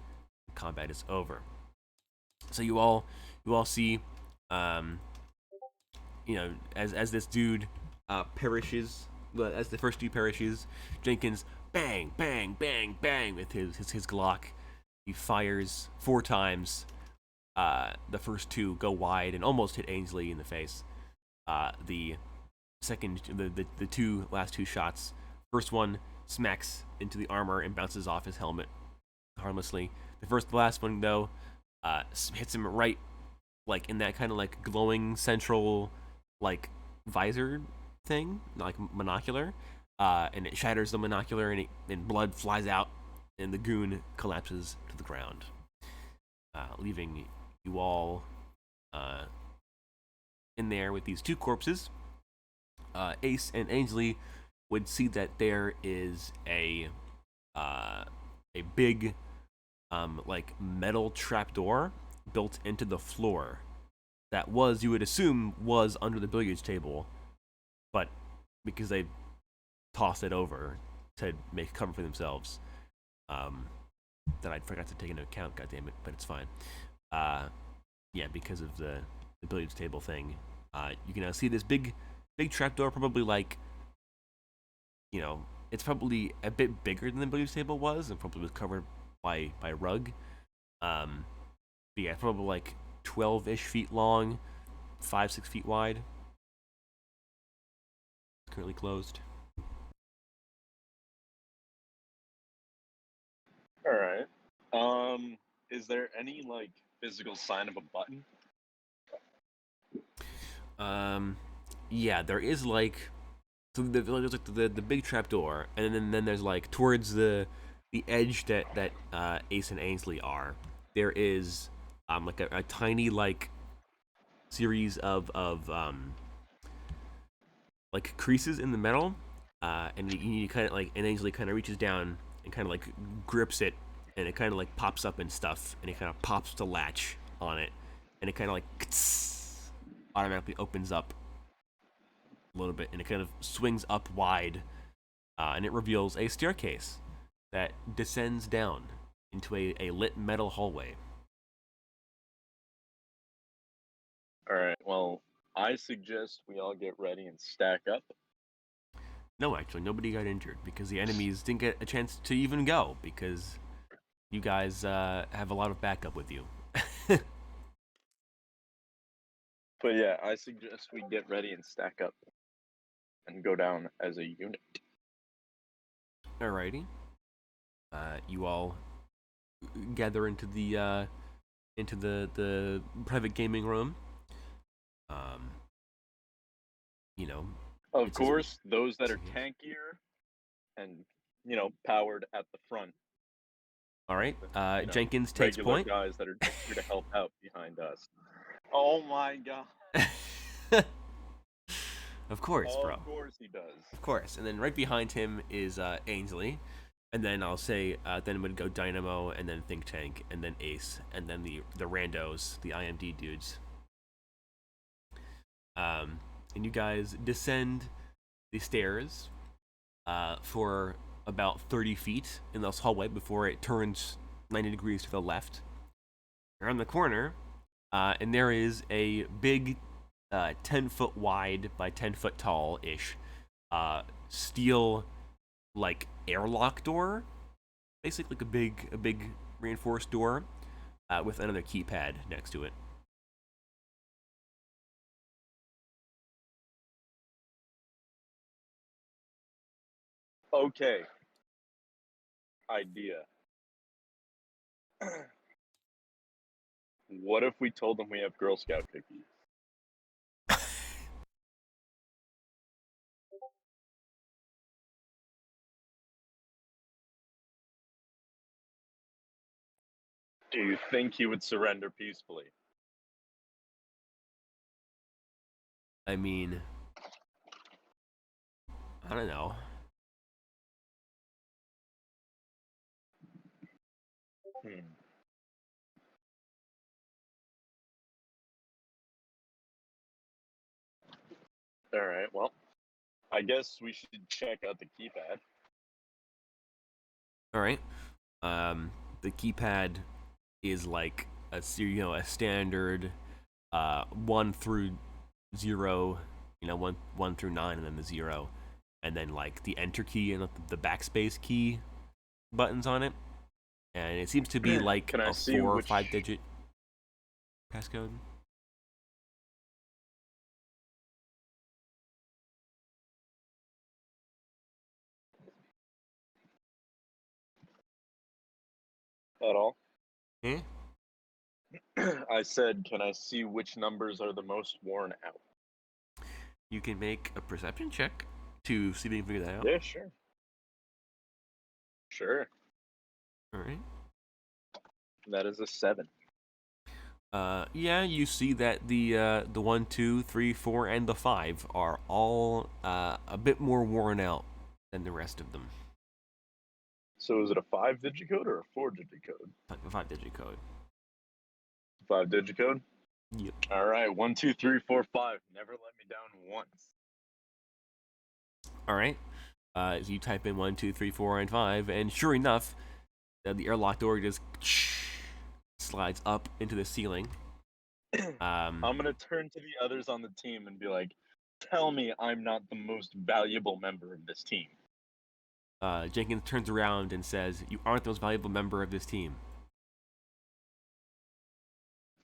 Combat is over. So you all see, you know, as this dude perishes, as the first dude perishes, Jenkins bang, bang, bang, bang with his Glock. He fires 4 times. The first 2 go wide and almost hit Ainsley in the face. The last two shots, first one smacks into the armor and bounces off his helmet harmlessly. The last one though, hits him right, like in that kind of like glowing central, like visor thing, like monocular, and it shatters the monocular, and blood flies out, and the goon collapses to the ground, leaving you all in there with these 2 corpses. Ace and Ainsley would see that there is a big like metal trapdoor built into the floor that you would assume was under the billiards table, but because they tossed it over to make cover for themselves, that I forgot to take into account, goddammit, but it's fine. Yeah, because of the billiards table thing, you can now see this big trapdoor, probably like, you know, it's probably a bit bigger than the billiards table was, and probably was covered by rug. But yeah, probably like 12-ish feet long, 5-6 feet wide. It's currently closed. All right. Is there any like physical sign of a button? Yeah, there is like, so there's like the big trap door, and then there's like towards the edge that Ace and Ainsley are. There is like a tiny like series of like creases in the metal, and you kind of like, and Ainsley kind of reaches down and kind of like grips it, and it kind of like pops up and stuff, and it kind of pops the latch on it, and it kind of like automatically opens up a little bit, and it kind of swings up wide, and it reveals a staircase that descends down into a lit metal hallway. All right. Well, I suggest we all get ready and stack up. No, actually, nobody got injured because the enemies didn't get a chance to even go because you guys have a lot of backup with you. But yeah, I suggest we get ready and stack up and go down as a unit. Alrighty. You all gather into the private gaming room. You know, Of course, those that are tankier and powered at the front. All right. Jenkins takes regular point. Guys that are just here to help out behind us. Oh my god. Of course, bro. Of course he does. Of course. And then right behind him is Ainsley. And then I'll say, then it would go Dynamo, and then Think Tank, and then Ace, and then the randos, the IMD dudes. And you guys descend the stairs for about 30 feet in this hallway before it turns 90 degrees to the left. You're on the corner, and there is a big 10-foot wide by 10-foot tall-ish steel like airlock door, basically like a big reinforced door with another keypad next to it. Okay. Idea. What if we told them we have Girl Scout cookies? Do you think he would surrender peacefully? I mean, I don't know. All right, well, I guess we should check out the keypad. All right. The keypad is like a standard 1 through 0, 1 through 9, and then the 0, and then like the enter key and the backspace key buttons on it, and it seems to be like a 4 or 5 digit passcode. At all? Eh? I said, can I see which numbers are the most worn out? You can make a perception check to see if you can figure that out. Yeah, sure. Sure. All right. That is a 7. Yeah, you see that the 1, 2, 3, 4, and the 5 are all a bit more worn out than the rest of them. So is it a 5-digit code or a 4-digit code? A 5-digit code. 5-digit code? Yep. All right, 1, 2, 3, 4, 5. Never let me down once. All right. So you type in 1, 2, 3, 4, and 5, and sure enough, the airlock door just slides up into the ceiling. I'm gonna turn to the others on the team and be like, "Tell me I'm not the most valuable member of this team." Jenkins turns around and says, "You aren't the most valuable member of this team."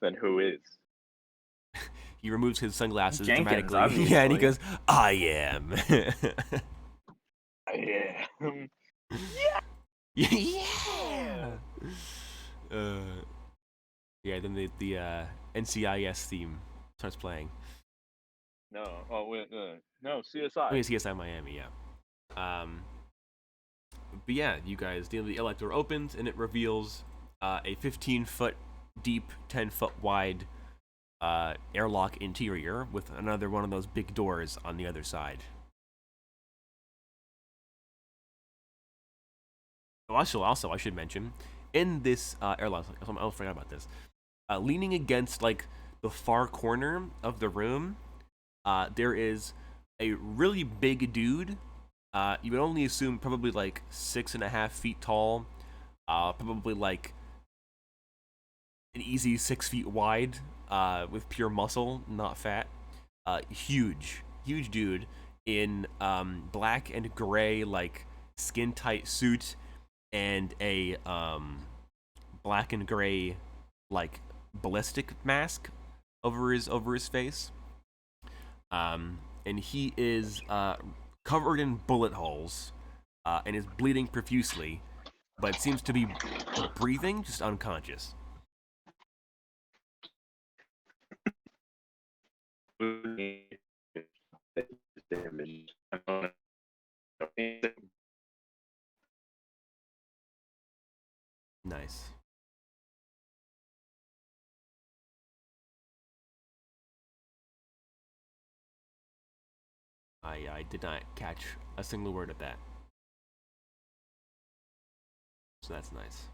Then who is? He removes his sunglasses Jenkins, dramatically. obviously. Yeah, and he goes, "I am." I am. Yeah. then the NCIS theme starts playing. No. Oh wait. No. CSI. I mean, CSI Miami, yeah. But yeah, you guys, the airlock door opens and it reveals a 15-foot deep, 10-foot wide airlock interior with another one of those big doors on the other side. Also, I should mention, in this airlock, I almost forgot about this. Leaning against like the far corner of the room, there is a really big dude. You would only assume probably like 6.5 feet tall, probably like an easy 6 feet wide, with pure muscle, not fat. Huge dude in black and gray like skin tight suit and a black and gray like ballistic mask over his face. And he is covered in bullet holes and is bleeding profusely, but seems to be breathing, just unconscious. Nice. I did not catch a single word of that. So that's nice.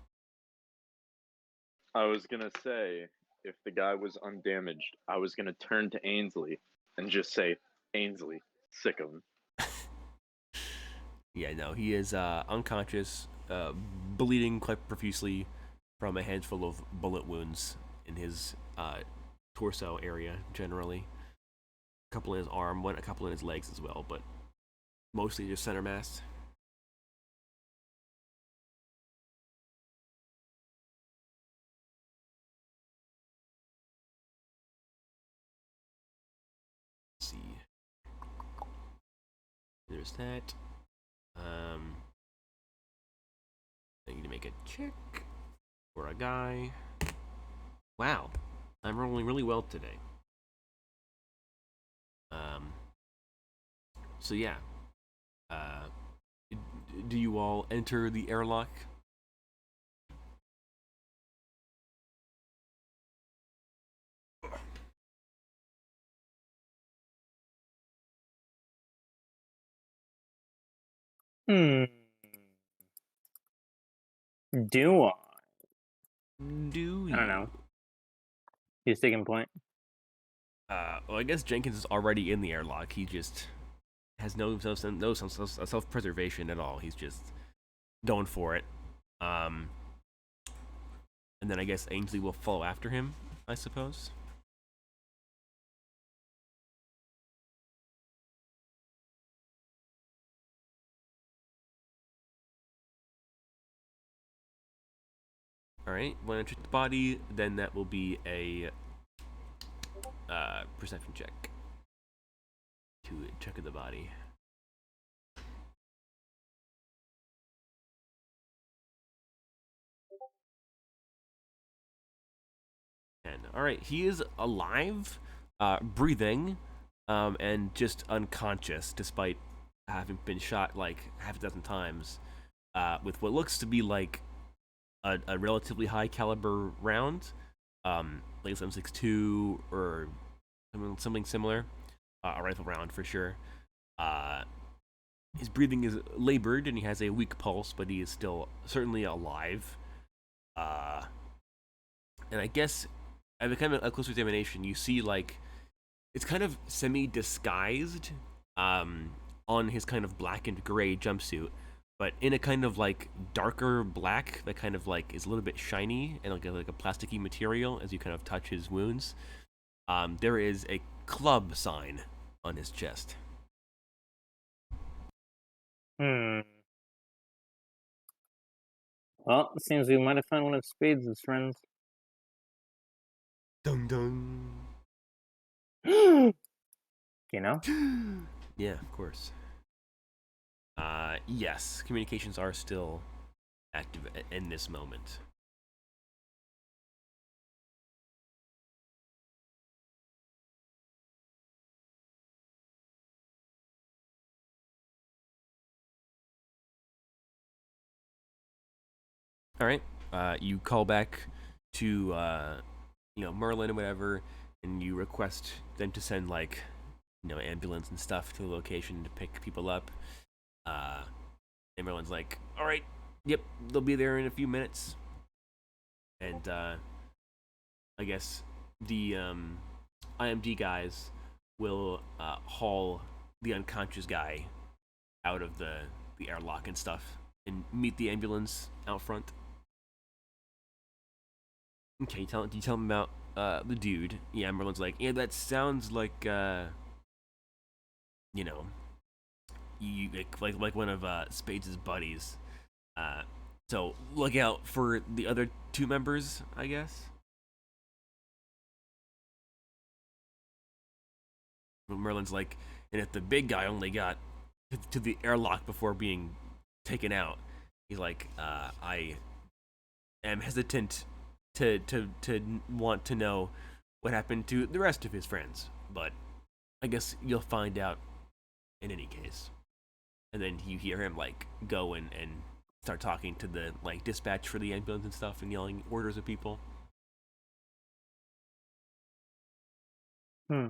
I was gonna say, if the guy was undamaged, I was gonna turn to Ainsley and just say, Ainsley, sick of him. Yeah, no, he is unconscious, bleeding quite profusely from a handful of bullet wounds in his torso area, generally. A couple in his arm, a couple in his legs as well, but mostly just center mass. Let's see. There's that. I need to make a check for a guy. Wow, I'm rolling really well today. So yeah. Do you all enter the airlock? Do I? Do you? I don't know. He's taking point. Well, I guess Jenkins is already in the airlock. He just has no self-preservation at all. He's just going for it. And then I guess Ainsley will follow after him, I suppose. Alright, when I check the body, then that will be a perception check to check the body. And alright, he is alive, breathing, and just unconscious despite having been shot like half a dozen times with what looks to be like a relatively high caliber round, like some 6.2 or something similar, a rifle round for sure. His breathing is labored and he has a weak pulse, but he is still certainly alive. And I guess at the kind of a closer examination, you see like it's kind of semi-disguised on his kind of black and gray jumpsuit, but in a kind of like darker black that kind of like is a little bit shiny and like a plasticky material as you kind of touch his wounds. There is a club sign on his chest. Well, it seems we might have found one of Spades' friends. Dun dun. You know? Yeah, of course. Yes, communications are still active in this moment. All right. You call back to Merlin or whatever, and you request them to send like ambulance and stuff to the location to pick people up. And Merlin's like, all right, yep, they'll be there in a few minutes. And I guess the IMD guys will haul the unconscious guy out of the airlock and stuff and meet the ambulance out front. Okay, you tell him about the dude. Yeah, Merlin's like, yeah, that sounds like you like one of Spades' buddies. So look out for the other two members, I guess. Merlin's like, and if the big guy only got to the airlock before being taken out, he's like, I am hesitant to want to know what happened to the rest of his friends, but I guess you'll find out in any case. And then you hear him like go and start talking to the like dispatch for the ambulance and stuff and yelling orders at people. Hmm.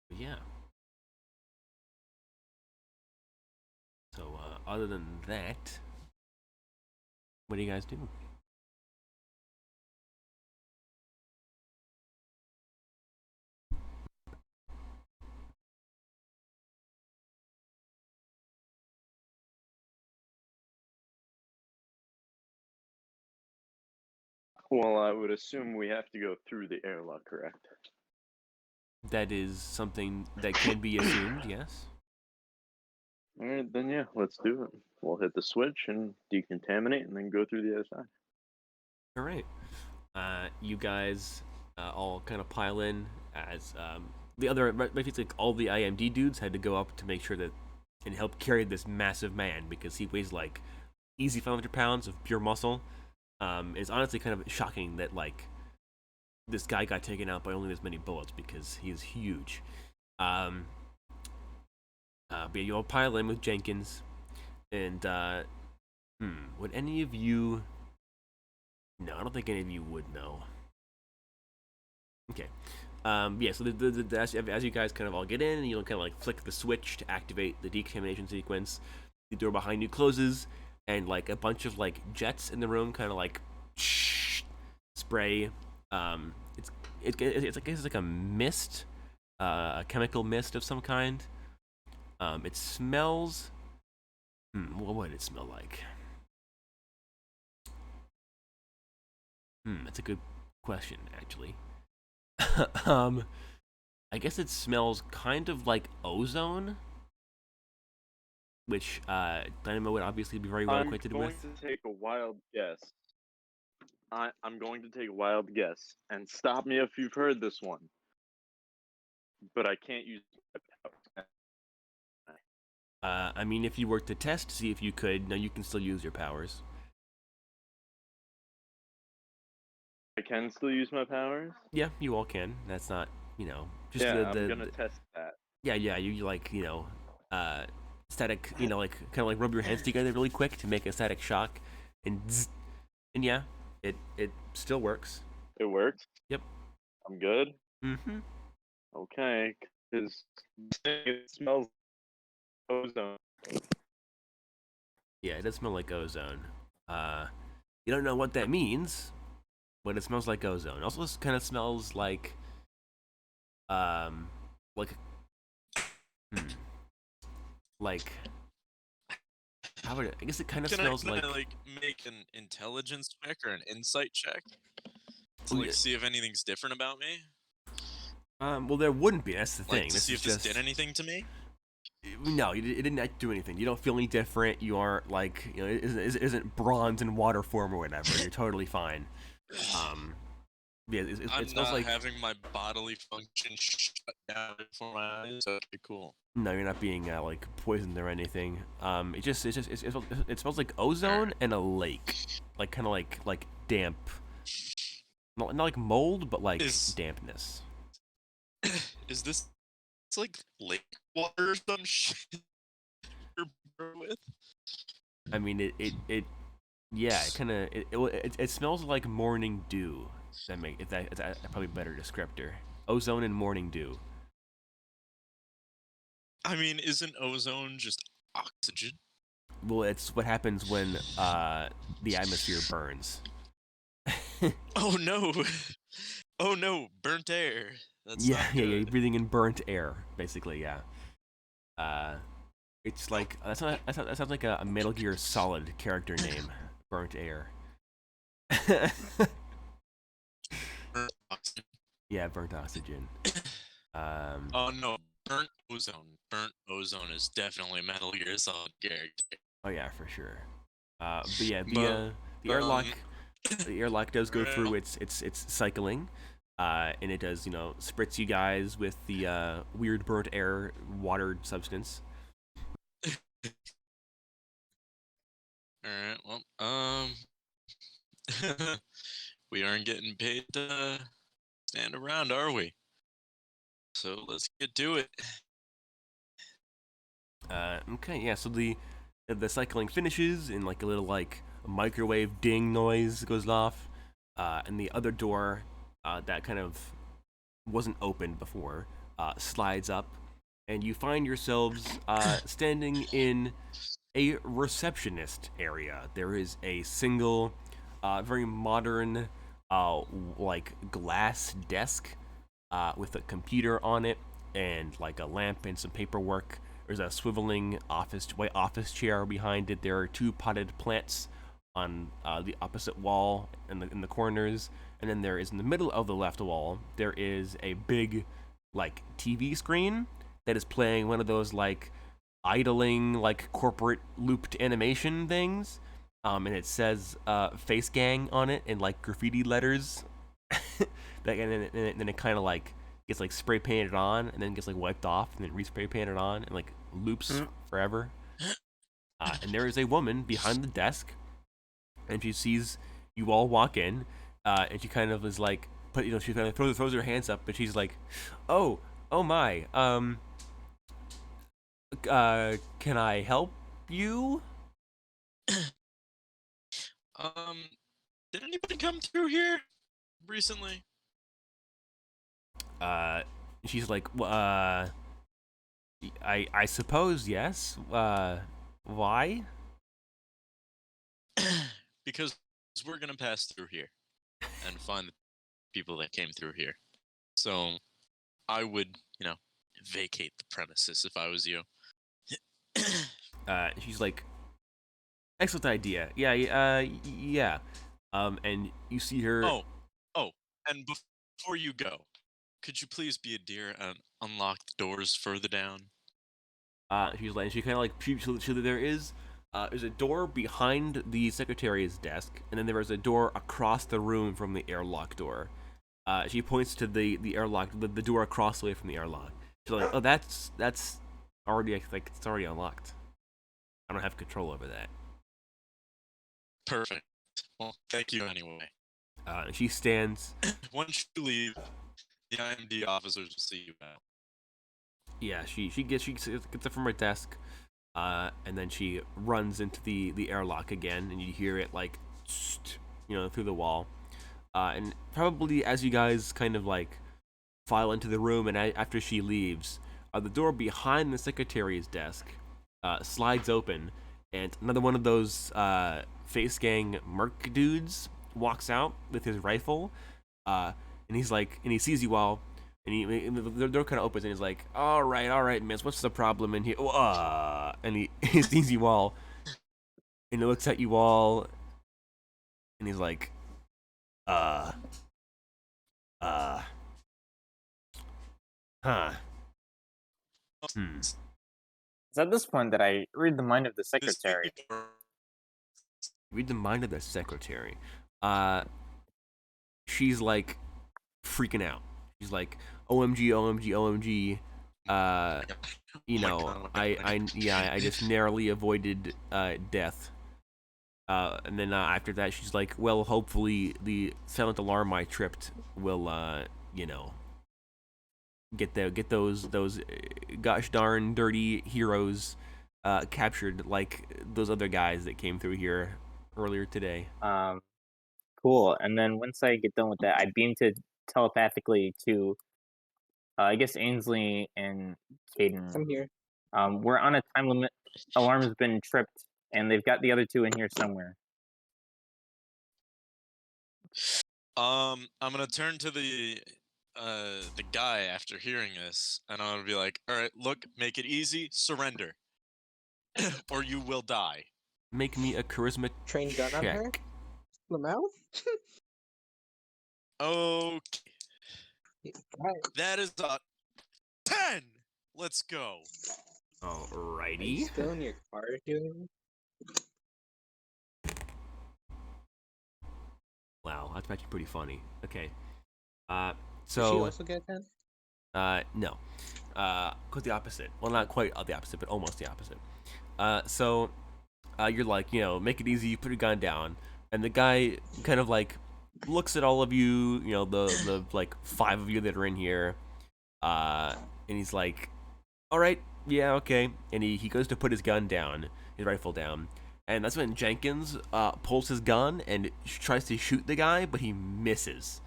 But yeah. So other than that, what do you guys do? Well, I would assume we have to go through the airlock, correct? That is something that can be assumed, yes. Alright, then yeah, let's do it. We'll hit the switch and decontaminate and then go through the other side. All right. You guys all kind of pile in as the other, basically all the IMD dudes had to go up to make sure that and help carry this massive man because he weighs like easy 500 pounds of pure muscle. It's honestly kind of shocking that like this guy got taken out by only this many bullets because he is huge. But you all pile in with Jenkins, and would any of you? No, I don't think any of you would know. Okay. Yeah, so as you guys kind of all get in, and you kind of like flick the switch to activate the decontamination sequence, the door behind you closes, and like a bunch of like jets in the room kind of like spray. It's like a mist, a chemical mist of some kind. It smells. What would it smell like? That's a good question, actually. I guess it smells kind of like ozone, which Dynamo would obviously be very well acquainted with. I'm going to take a wild guess. I'm going to take a wild guess, and stop me if you've heard this one. But I can't use my powers. I mean, if you were to test, see if you could. No, you can still use your powers. I can still use my powers? Yeah, you all can. That's not, just I'm gonna test that. Yeah, you like, static, like kind of like rub your hands together really quick to make a static shock, and zzz, and yeah, it still works. It works? Yep. I'm good? Mm-hmm. Okay, because it smells like ozone. Yeah, it does smell like ozone. You don't know what that means, but it smells like ozone. It also kind of smells like, like, how would it? I guess it kind of smells Can like. I like make an intelligence check or an insight check to like see if anything's different about me? Well, there wouldn't be. That's the thing. Like to this see is if just... this did anything to me. No, it didn't do anything. You don't feel any different. You aren't like, it isn't bronze in water form or whatever. You're totally fine. Yeah, it I'm smells not like having my bodily function shut down before my eyes. Okay, cool. no, you're not being like poisoned or anything. It smells like ozone and a lake, like kind of like damp, not like mold, but like dampness. Is this? It's like lake water or some shit you're with? I mean, yeah, it kind of it smells like morning dew. That's probably a better descriptor. Ozone and morning dew. I mean, isn't ozone just oxygen? Well, it's what happens when the atmosphere burns. Oh no! Oh no! Burnt air. That's Yeah, not yeah, you're good. breathing in burnt air, basically. Yeah. It's like that sounds like a Metal Gear Solid character name, burnt air. Burnt oxygen. Yeah, burnt oxygen. Oh no! Burnt ozone. Burnt ozone is definitely Metal Gear Solid character. Oh yeah, for sure. But yeah, But the airlock does go through its cycling, and it does spritz you guys with the weird burnt air watered substance. All right. Well, we aren't getting paid to stand around, are we? So let's get to it. Okay, yeah. So the cycling finishes, and like a little like microwave ding noise goes off, and the other door that kind of wasn't opened before slides up, and you find yourselves standing in a receptionist area. There is a single, very modern, like glass desk with a computer on it and like a lamp and some paperwork. There's a swiveling white office chair behind it. There are two potted plants on the opposite wall in the corners, and then there is in the middle of the left wall there is a big like TV screen that is playing one of those like idling like corporate looped animation things, and it says face gang on it in like graffiti letters. And then it kind of like gets like spray painted on and then gets like wiped off and then re-spray painted on and like loops forever. And there is a woman behind the desk, and she sees you all walk in, and she kind of is like, she kind of throws her hands up, and she's like, oh my, can I help you? Did anybody come through here recently? She's like, I suppose yes. Why? Because we're gonna pass through here and find the people that came through here. So I would, vacate the premises if I was you. She's like, excellent idea. Yeah, yeah. And you see her. Oh, and before you go, could you please be a dear and unlock the doors further down? She's like, she kind of like, there's a door behind the secretary's desk, and then there is a door across the room from the airlock door. She points to the airlock, the door across the way from the airlock. She's like, oh, that's already like it's already unlocked. I don't have control over that. Perfect. Well, thank you anyway. She stands. Once you leave, the IMD officers will see you out. Yeah, she gets it from her desk, and then she runs into the airlock again, and you hear it like, through the wall. And probably as you guys kind of like file into the room, and after she leaves, the door behind the secretary's desk slides open, and another one of those face gang merc dudes walks out with his rifle, and he's like, and he sees you all, and the door kind of opens, and he's like, all right, miss, what's the problem in here? And he sees you all, and he looks at you all, and he's like, huh. It's at this point that I read the mind of the secretary. Read the mind of the secretary. She's like freaking out. She's like, OMG, OMG, OMG. I just narrowly avoided death. And then after that, she's like, well, hopefully the silent alarm I tripped will, get those gosh darn dirty heroes captured like those other guys that came through here earlier today. Cool. And then once I get done with that, I beam to telepathically to, I guess Ainsley and Caden. I'm here. We're on a time limit. Alarm has been tripped, and they've got the other two in here somewhere. I'm gonna turn to the guy after hearing this, and I'm gonna be like, all right, look, make it easy, surrender, or you will die. Make me a charisma Train gun on her? check. The mouth? Okay, Right. that is a 10. Let's go. Are you Alrighty. still in your car doing? Wow, that's actually pretty funny. Okay. Did she So also get a 10? no. Quite the opposite. Well, not quite the opposite, but almost the opposite. So you're like, make it easy, put your gun down, and the guy kind of like looks at all of you, the like 5 of you that are in here, and he's like, all right, yeah, okay, and he goes to put his gun down, his rifle down, and that's when Jenkins pulls his gun and tries to shoot the guy, but he misses.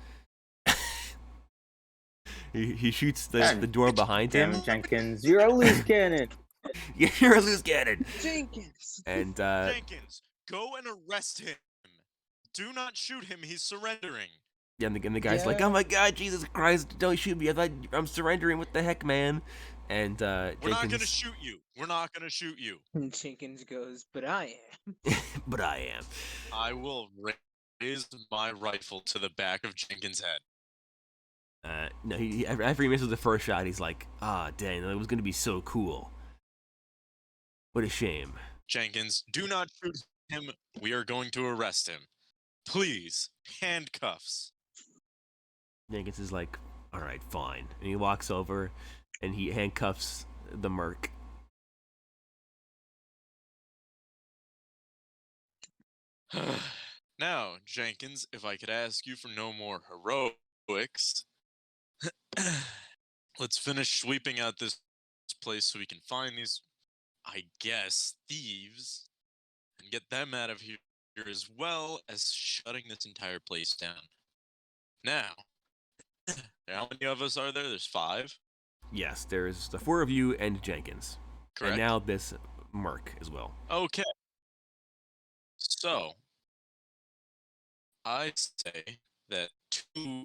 he shoots the door behind him. Damn, Jenkins, you're a loose cannon. You're a loose cannon. Jenkins! And Jenkins, go and arrest him. Do not shoot him. He's surrendering. yeah, and the guy's like, Yeah. oh my god, Jesus Christ, don't shoot me. I thought I'm surrendering. What the heck, man? And We're not gonna Jenkins, shoot you. We're not gonna shoot you. Jenkins goes, but I am. but I am. I will raise my rifle to the back of Jenkins' head. No, after he misses the first shot, he's like, dang, it was gonna be so cool. What a shame. Jenkins, do not shoot him. We are going to arrest him. Please, handcuffs. Jenkins is like, all right, fine, and he walks over, and he handcuffs the merc. Now, Jenkins, if I could ask you for no more heroics, let's finish sweeping out this place so we can find these, I guess, thieves, and get them out of here as well as shutting this entire place down. Now, how many of us are there? There's 5? Yes, there's the 4 of you and Jenkins. Correct. And now this merc as well. Okay. So, I say that 2